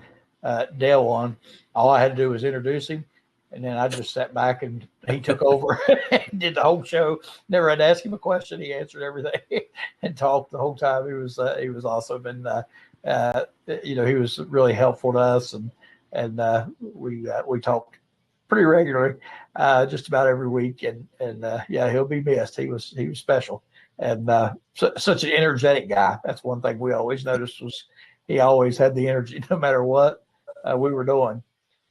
Dale on, all I had to do was introduce him, and then I just sat back and he took over and did the whole show. Never had to ask him a question. He answered everything and talked the whole time. He was awesome, and he was really helpful to us, and we talked pretty regularly, just about every week, and he'll be missed. He was special, and such an energetic guy. That's one thing we always noticed, was he always had the energy no matter what we were doing.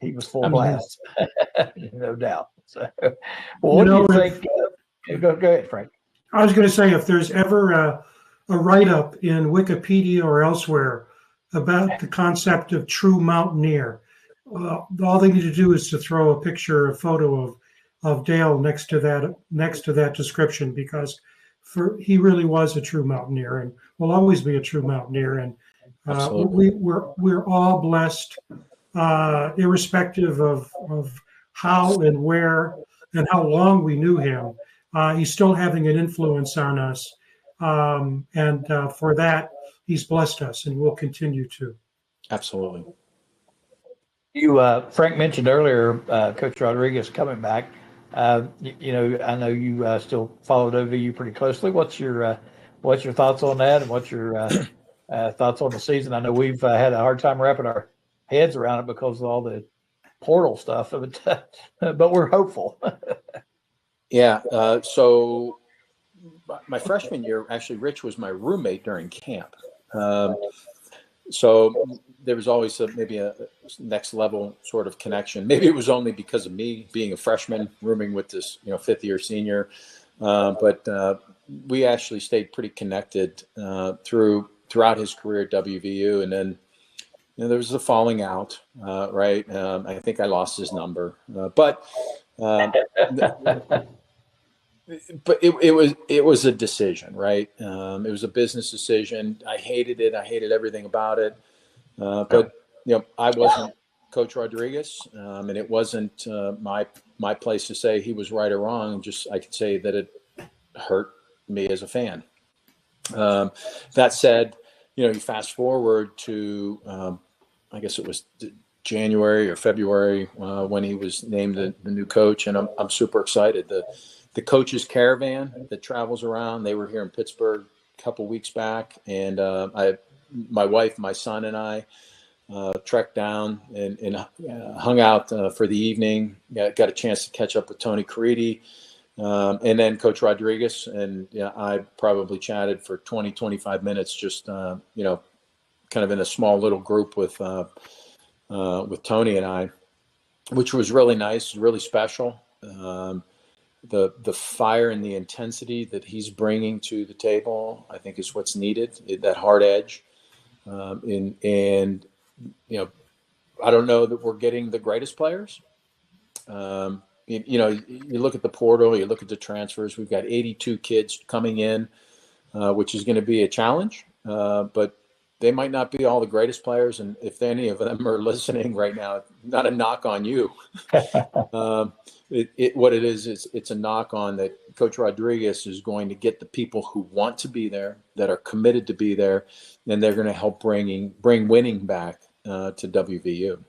He was full blast, no doubt. So, well, what do you think? Go ahead, Frank. I was going to say, if there's ever a write-up in Wikipedia or elsewhere about the concept of true mountaineer, all they need to do is to throw a photo of Dale next to that description, because he really was a true mountaineer and will always be a true mountaineer. And we're all blessed, irrespective of how and where and how long we knew him. He's still having an influence on us, and for that, he's blessed us, and will continue to. Absolutely. You, Frank mentioned earlier, Coach Rodriguez coming back. I know you still followed OVU pretty closely. What's your thoughts on that, and what's your thoughts on the season? I know we've had a hard time wrapping our heads around it because of all the portal stuff, but we're hopeful. Yeah. So my freshman year, actually, Rich was my roommate during camp. So there was always maybe a next level sort of connection. Maybe it was only because of me being a freshman rooming with this, fifth year senior. But we actually stayed pretty connected throughout his career at WVU. And then there was a falling out, right? I think I lost his number, but it was a decision, right? It was a business decision. I hated it. I hated everything about it. But I wasn't Coach Rodriguez, and it wasn't my place to say he was right or wrong. Just I could say that it hurt me as a fan. That said, you fast forward to I guess it was January or February when he was named the new coach, and I'm super excited. The coaches caravan that travels around, they were here in Pittsburgh a couple weeks back, and my wife, my son, and I trekked down and hung out for the evening. Got a chance to catch up with Tony Caridi, and then Coach Rodriguez, and I probably chatted for 20, 25 minutes, just kind of in a small little group with Tony and I, which was really nice, really special. The fire and the intensity that he's bringing to the table, I think, is what's needed. That hard edge, and I don't know that we're getting the greatest players. You look at the portal, you look at the transfers. We've got 82 kids coming in, which is going to be a challenge, but they might not be all the greatest players. And if any of them are listening right now, not a knock on you. What it is it's a knock on that Coach Rodriguez is going to get the people who want to be there, that are committed to be there, and they're going to help bring winning back to WVU.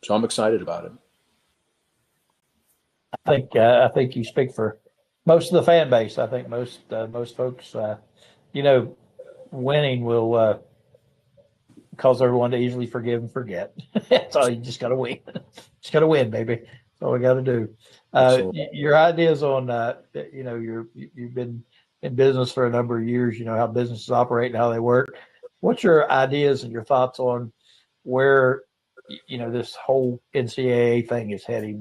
So I'm excited about it. I think you speak for most of the fan base. I think most folks, winning will cause everyone to easily forgive and forget. That's all. You just got to win. Just got to win, baby. That's all we got to do. Your ideas on, you've been in business for a number of years. You know how businesses operate and how they work. What's your ideas and your thoughts on where, this whole NCAA thing is heading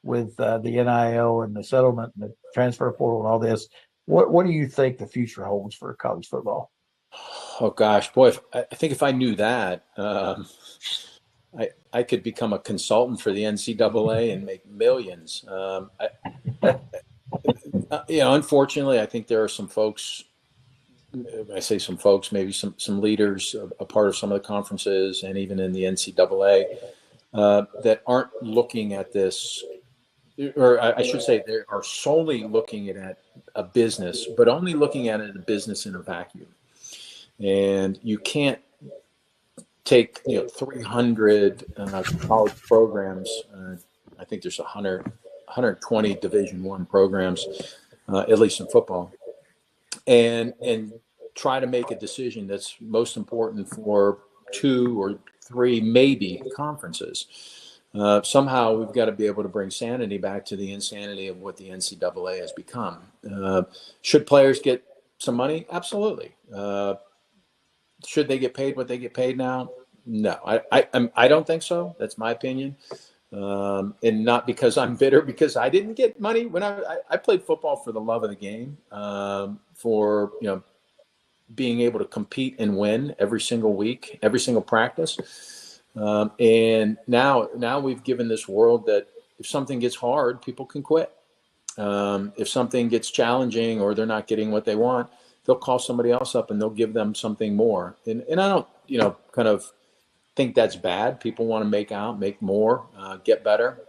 with the NIL and the settlement and the transfer portal and all this? What do you think the future holds for college football? Oh gosh, boy! I think if I knew that, I could become a consultant for the NCAA and make millions. Unfortunately, I think there are some folks. I say some folks, maybe some leaders, a part of some of the conferences, and even in the NCAA, that aren't looking at this, or I should say, they are solely looking at a business, but only looking at it as a business in a vacuum. And you can't take 300 college programs. I think there's 120 Division I programs, at least in football, and try to make a decision that's most important for 2 or 3 maybe conferences. Somehow we've got to be able to bring sanity back to the insanity of what the NCAA has become. Should players get some money? Absolutely. Should they get paid what they get paid now? No, I don't think so. That's my opinion. And not because I'm bitter, because I didn't get money when I played football for the love of the game, for, being able to compete and win every single week, every single practice. And now we've given this world that if something gets hard, people can quit. If something gets challenging or they're not getting what they want, they'll call somebody else up and they'll give them something more. And I don't, kind of think that's bad. People want to make more, get better.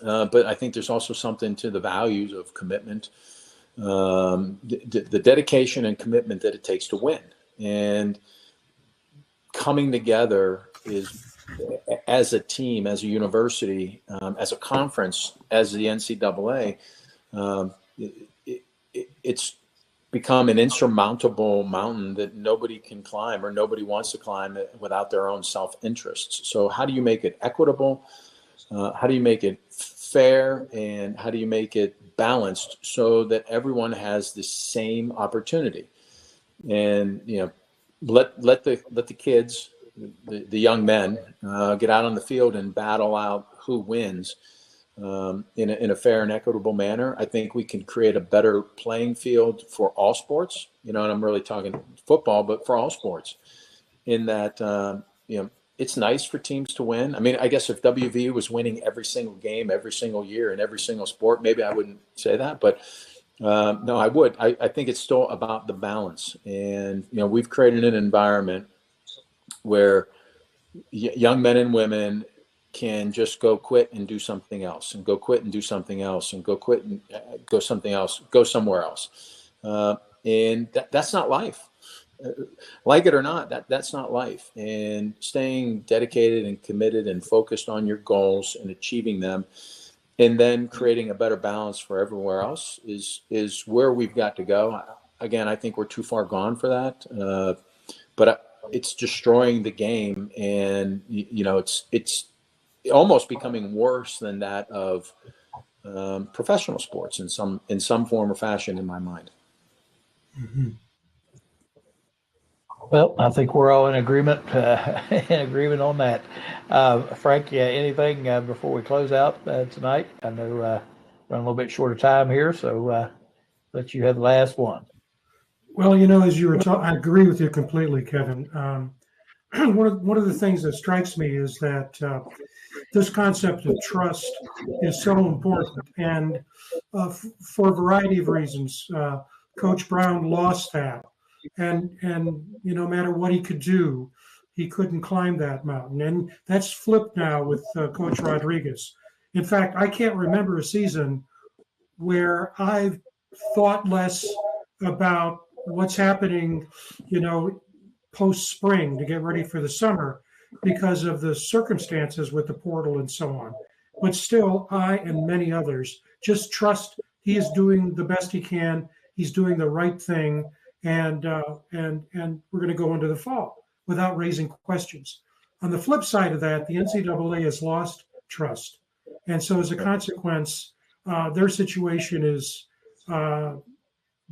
But I think there's also something to the values of commitment, the dedication and commitment that it takes to win. And coming together is, as a team, as a university, as a conference, as the NCAA, it's become an insurmountable mountain that nobody can climb or nobody wants to climb without their own self-interests. So how do you make it equitable? How do you make it fair? And how do you make it balanced so that everyone has the same opportunity? And, let the kids, the young men, get out on the field and battle out who wins. In a fair and equitable manner. I think we can create a better playing field for all sports, and I'm really talking football, but for all sports, in that, it's nice for teams to win. I mean, I guess if WVU was winning every single game, every single year in every single sport, maybe I wouldn't say that, but no, I would. I think it's still about the balance. And, we've created an environment where young men and women can just go quit and do something else, and go quit and do something else, and go quit and go something else, go somewhere else. And that's not life. Like it or not, that's not life. And staying dedicated and committed and focused on your goals and achieving them, and then creating a better balance for everywhere else is where we've got to go. Again, I think we're too far gone for that. But it's destroying the game, and it's almost becoming worse than that of professional sports in some form or fashion, in my mind. Mm-hmm. Well, I think we're all in agreement on that. Frank, yeah, anything before we close out tonight? I know we're a little bit short of time here, so let you have the last one. Well, as you were talking, I agree with you completely, Kevin. One of the things that strikes me is that this concept of trust is so important, and for a variety of reasons, Coach Brown lost that, and no matter what he could do, he couldn't climb that mountain, and that's flipped now with Coach Rodriguez. In fact, I can't remember a season where I've thought less about what's happening, post spring to get ready for the summer because of the circumstances with the portal and so on. But still, I and many others just trust he is doing the best he can. He's doing the right thing, and we're going to go into the fall without raising questions. On the flip side of that, the NCAA has lost trust, and so as a consequence, their situation is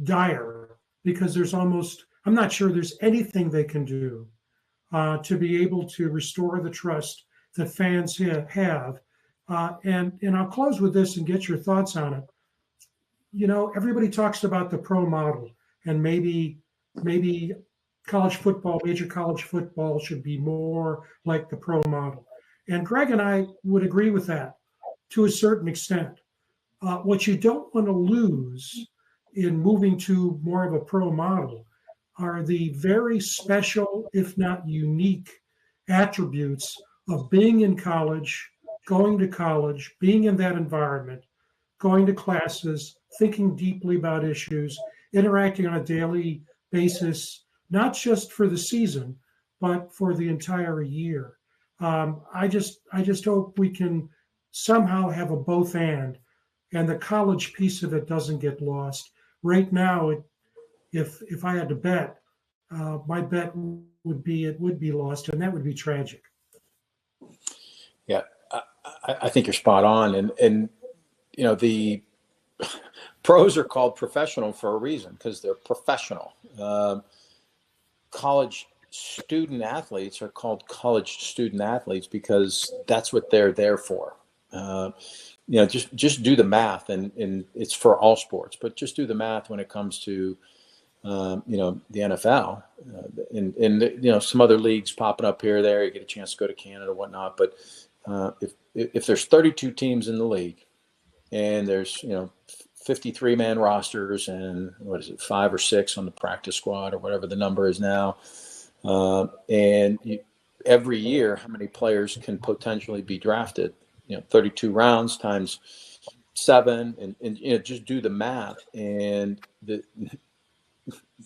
dire because I'm not sure there's anything they can do to be able to restore the trust that fans have. And I'll close with this and get your thoughts on it. Everybody talks about the pro model, and maybe college football, major college football should be more like the pro model. And Greg and I would agree with that to a certain extent. What you don't want to lose in moving to more of a pro model are the very special, if not unique, attributes of being in college, going to college, being in that environment, going to classes, thinking deeply about issues, interacting on a daily basis, not just for the season, but for the entire year. I just hope we can somehow have a both and the college piece of it doesn't get lost. Right now, if I had to bet, my bet would be it would be lost, and that would be tragic. Yeah, I think you're spot on, and the pros are called professional for a reason, because they're professional. College student athletes are called college student athletes because that's what they're there for. just do the math, and it's for all sports, but just do the math when it comes to the NFL and some other leagues popping up here or there. You get a chance to go to Canada or whatnot. But if there's 32 teams in the league and there's 53-man rosters and 5 or 6 on the practice squad or whatever the number is now, every year how many players can potentially be drafted? 32 rounds times 7, and just do the math, and the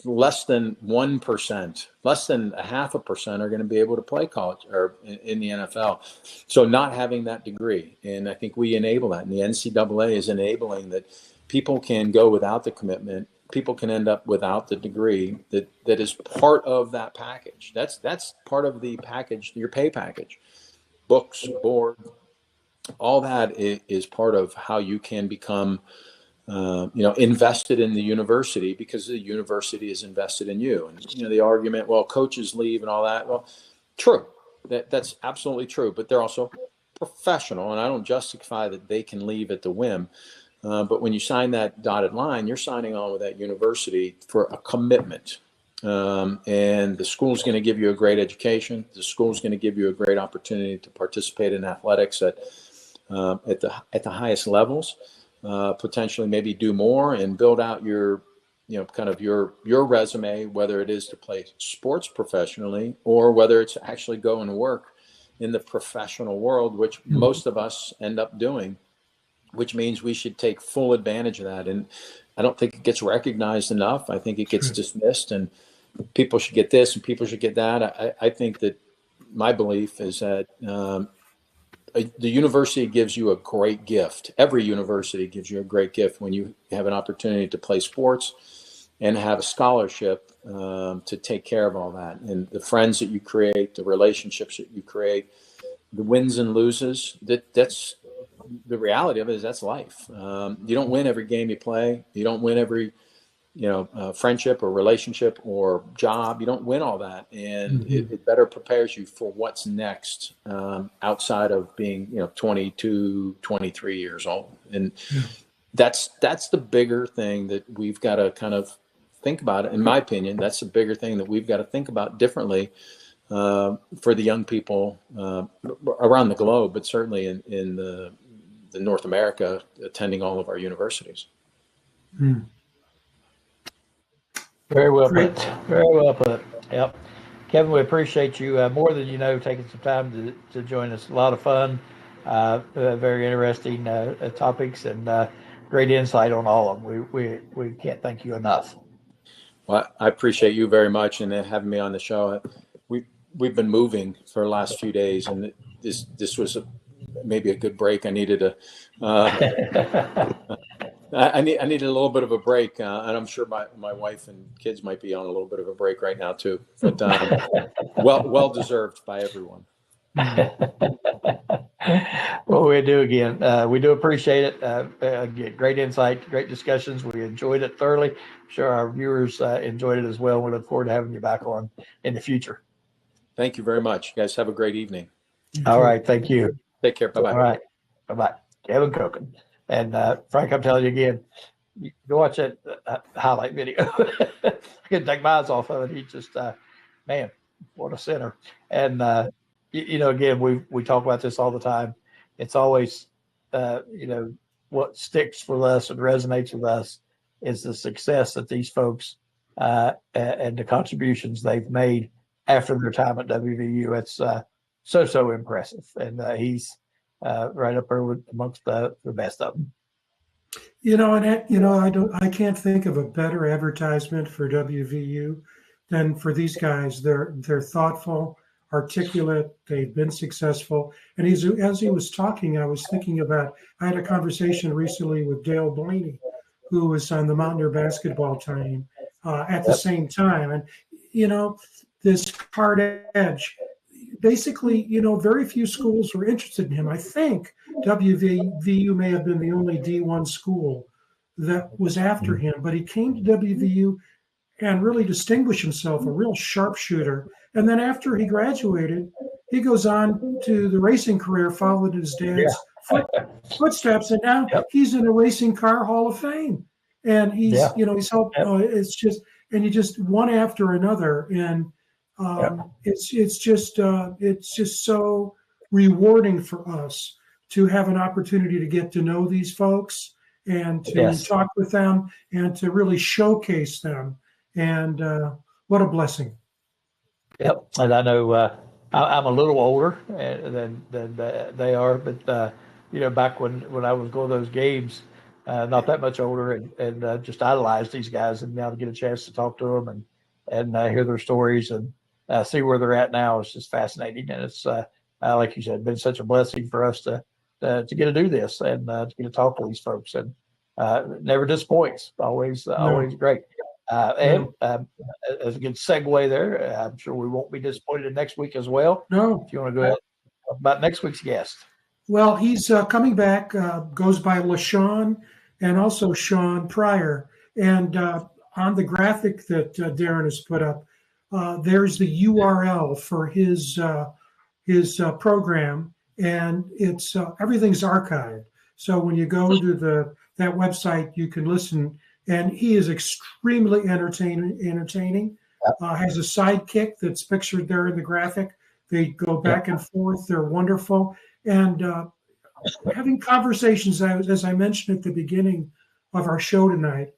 less than 1%, less than 0.5% are going to be able to play college or in the NFL. So not having that degree, and I think we enable that, and the NCAA is enabling that people can go without the commitment. People can end up without the degree that is part of that package. That's part of the package, your pay package, books, board, all that is part of how you can become invested in the university, because the university is invested in you. And the argument, well, coaches leave and all that. Well, true, that's absolutely true. But they're also professional, and I don't justify that they can leave at the whim. But when you sign that dotted line, you're signing on with that university for a commitment. And the school's going to give you a great education. The school's going to give you a great opportunity to participate in athletics at the highest levels. Potentially maybe do more and build out your resume, whether it is to play sports professionally or whether it's actually go and work in the professional world, which most of us end up doing, which means we should take full advantage of that. And I don't think it gets recognized enough. I think it gets dismissed, and people should get this and people should get that. I think that my belief is that the university gives you a great gift. Every university gives you a great gift when you have an opportunity to play sports and have a scholarship to take care of all that. And the friends that you create, the relationships that you create, the wins and loses, that's the reality of it. Is that's life. You don't win every game you play. You don't win every friendship or relationship or job. You don't win all that, and it better prepares you for what's next outside of being 22, 23 years old. And that's the bigger thing that we've got to kind of think about. In my opinion, that's the bigger thing that we've got to think about differently for the young people around the globe, but certainly in the North America attending all of our universities. Very well put. Very well put. Yep. Kevin, we appreciate you more than taking some time to join us. A lot of fun, very interesting topics, and great insight on all of them. We can't thank you enough. Well, I appreciate you very much and having me on the show. We've been moving for the last few days, and this was maybe a good break. I needed I needed a little bit of a break, and I'm sure my wife and kids might be on a little bit of a break right now too. But well deserved by everyone. Well, we do again. We do appreciate it. Great insight, great discussions. We enjoyed it thoroughly. I'm sure our viewers enjoyed it as well. We look forward to having you back on in the future. Thank you very much. You guys have a great evening. All right. Thank you. Take care. Bye-bye. All right. Bye-bye. Kevin Koken. And Frank, I'm telling you again, you go watch that highlight video. I couldn't take my eyes off of it. He just, man, what a center. And, again, we talk about this all the time. It's always, what sticks with us and resonates with us is the success that these folks and the contributions they've made after their time at WVU. It's so impressive. And he's right up there amongst the best of them. I can't think of a better advertisement for WVU than for these guys. They're thoughtful, articulate. They've been successful. And as he was talking, I was thinking about, I had a conversation recently with Dale Blaney, who was on the Mountaineer basketball team at the same time. And, this hard edge, basically, very few schools were interested in him. I think WVU may have been the only D1 school that was after him, but he came to WVU and really distinguished himself, a real sharpshooter. And then after he graduated, he goes on to the racing career, followed his dad's footsteps, and now Yep. he's in a racing car Hall of Fame, and he's he's helped. Yep. It's just, and you just one after another, and it's just so rewarding for us to have an opportunity to get to know these folks and to talk with them and to really showcase them, and what a blessing. Yep, and I know I'm a little older than they are, but back when I was going to those games, not that much older, and just idolized these guys, and now to get a chance to talk to them and hear their stories and see where they're at now is just fascinating, and it's like you said, been such a blessing for us to get to do this and to get to talk to these folks, and never disappoints, always great. And as a good segue there, I'm sure we won't be disappointed next week as well. No. If you want to go ahead and talk about next week's guest. Well, he's coming back, goes by LaShawn and also Sean Pryor. And on the graphic that Darren has put up, there's the URL for his program, and it's everything's archived. So when you go to that website, you can listen. And he is extremely entertaining. Has a sidekick that's pictured there in the graphic. They go back and forth. They're wonderful. And having conversations, as I mentioned at the beginning of our show tonight,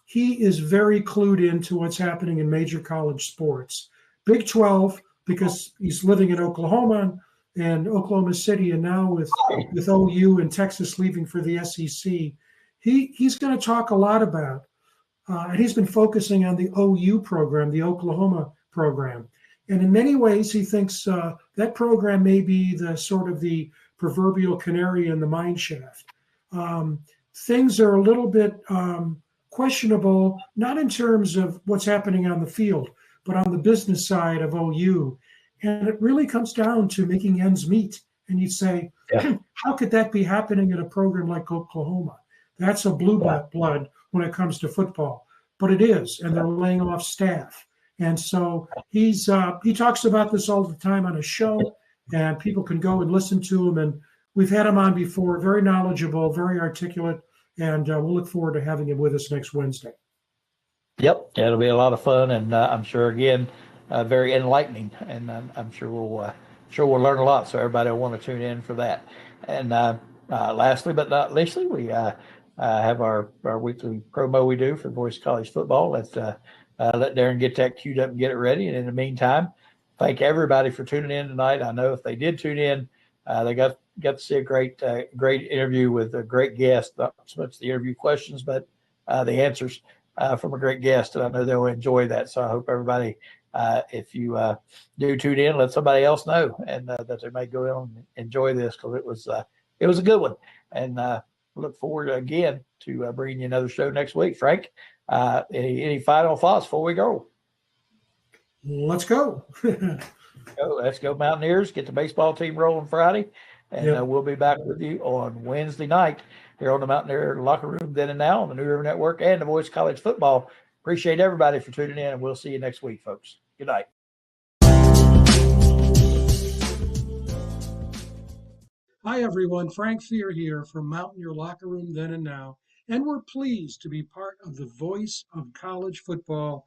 he is very clued into what's happening in major college sports. Big 12, because he's living in Oklahoma and Oklahoma City, and now with OU and Texas leaving for the SEC. He's going to talk a lot about, and he's been focusing on the OU program, the Oklahoma program. And in many ways, he thinks that program may be the sort of the proverbial canary in the mine shaft. Things are a little bit questionable, not in terms of what's happening on the field, but on the business side of OU. And it really comes down to making ends meet. And you'd say, how could that be happening at a program like Oklahoma? That's a blue blood when it comes to football, but it is, and they're laying off staff. And so he talks about this all the time on his show, and people can go and listen to him. And we've had him on before, very knowledgeable, very articulate, and we'll look forward to having him with us next Wednesday. Yep, it'll be a lot of fun, and I'm sure again very enlightening, and I'm sure we'll learn a lot. So everybody will want to tune in for that. And lastly, but not leastly, we have our weekly promo we do for Voice College Football. Let Darren get that queued up and get it ready. And in the meantime, thank everybody for tuning in tonight. I know if they did tune in, they got to see a great interview with a great guest. Not so much the interview questions, but the answers from a great guest. And I know they'll enjoy that. So I hope everybody, if you do tune in, let somebody else know, and that they may go in and enjoy this, because it was a good one. And look forward again to bringing you another show next week. Frank, any final thoughts before we go? Let's go. Let's go Mountaineers. Get the baseball team rolling Friday, and we'll be back with you on Wednesday night here on the Mountaineer Locker Room Then and Now on the New River Network and the Voice College Football. Appreciate everybody for tuning in, and we'll see you next week, folks. Good night. Hi, everyone. Frank Fear here from Mountaineer Locker Room Then and Now, and we're pleased to be part of the Voice of College Football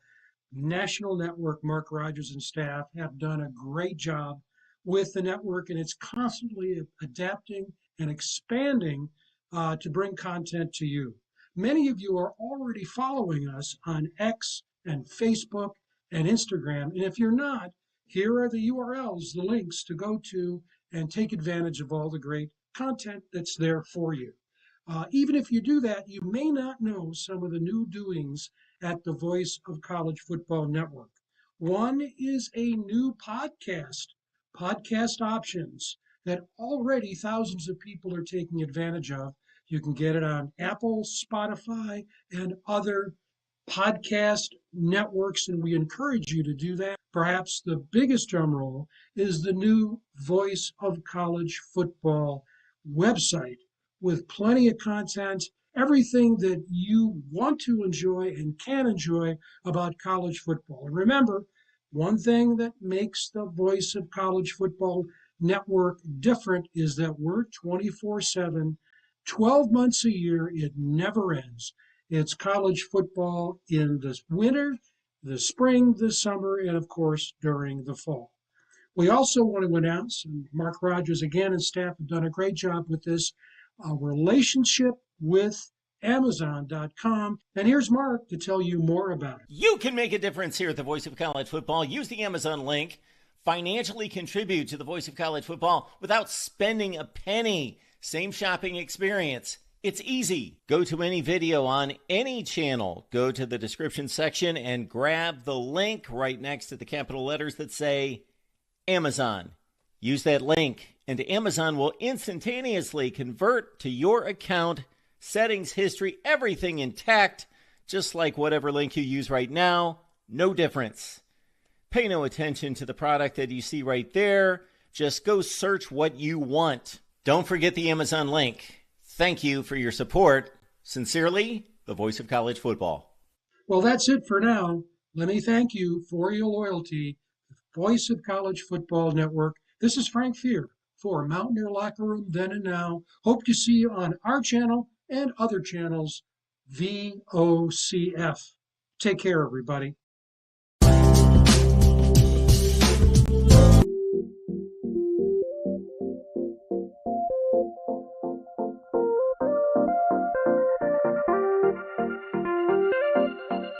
National Network. Mark Rogers and staff have done a great job with the network, and it's constantly adapting and expanding to bring content to you. Many of you are already following us on X and Facebook and Instagram, and if you're not, here are the URLs, the links to go to and take advantage of all the great content that's there for you. Even if you do that, you may not know some of the new doings at the Voice of College Football Network. One is a new podcast options that already thousands of people are taking advantage of. You can get it on Apple, Spotify, and other podcast networks, and we encourage you to do that. Perhaps the biggest drum roll is the new Voice of College Football website with plenty of content, everything that you want to enjoy and can enjoy about college football. And remember, one thing that makes the Voice of College Football network different is that we're 24/7, 12 months a year. It never ends. It's college football in the winter, the spring, the summer, and of course during the fall. We also want to announce, and Mark Rogers again and staff have done a great job with this, a relationship with Amazon.com. And here's Mark to tell you more about it. You can make a difference here at the Voice of College Football. Use the Amazon link. Financially contribute to the Voice of College Football without spending a penny. Same shopping experience. It's easy. Go to any video on any channel. Go to the description section and grab the link right next to the capital letters that say Amazon. Use that link, and Amazon will instantaneously convert to your account, settings, history, everything intact, just like whatever link you use right now. No difference. Pay no attention to the product that you see right there. Just go search what you want. Don't forget the Amazon link. Thank you for your support. Sincerely, the Voice of College Football. Well, that's it for now. Let me thank you for your loyalty. Voice of College Football Network. This is Frank Fear for Mountaineer Locker Room Then and Now. Hope to see you on our channel and other channels, VOCF. Take care, everybody.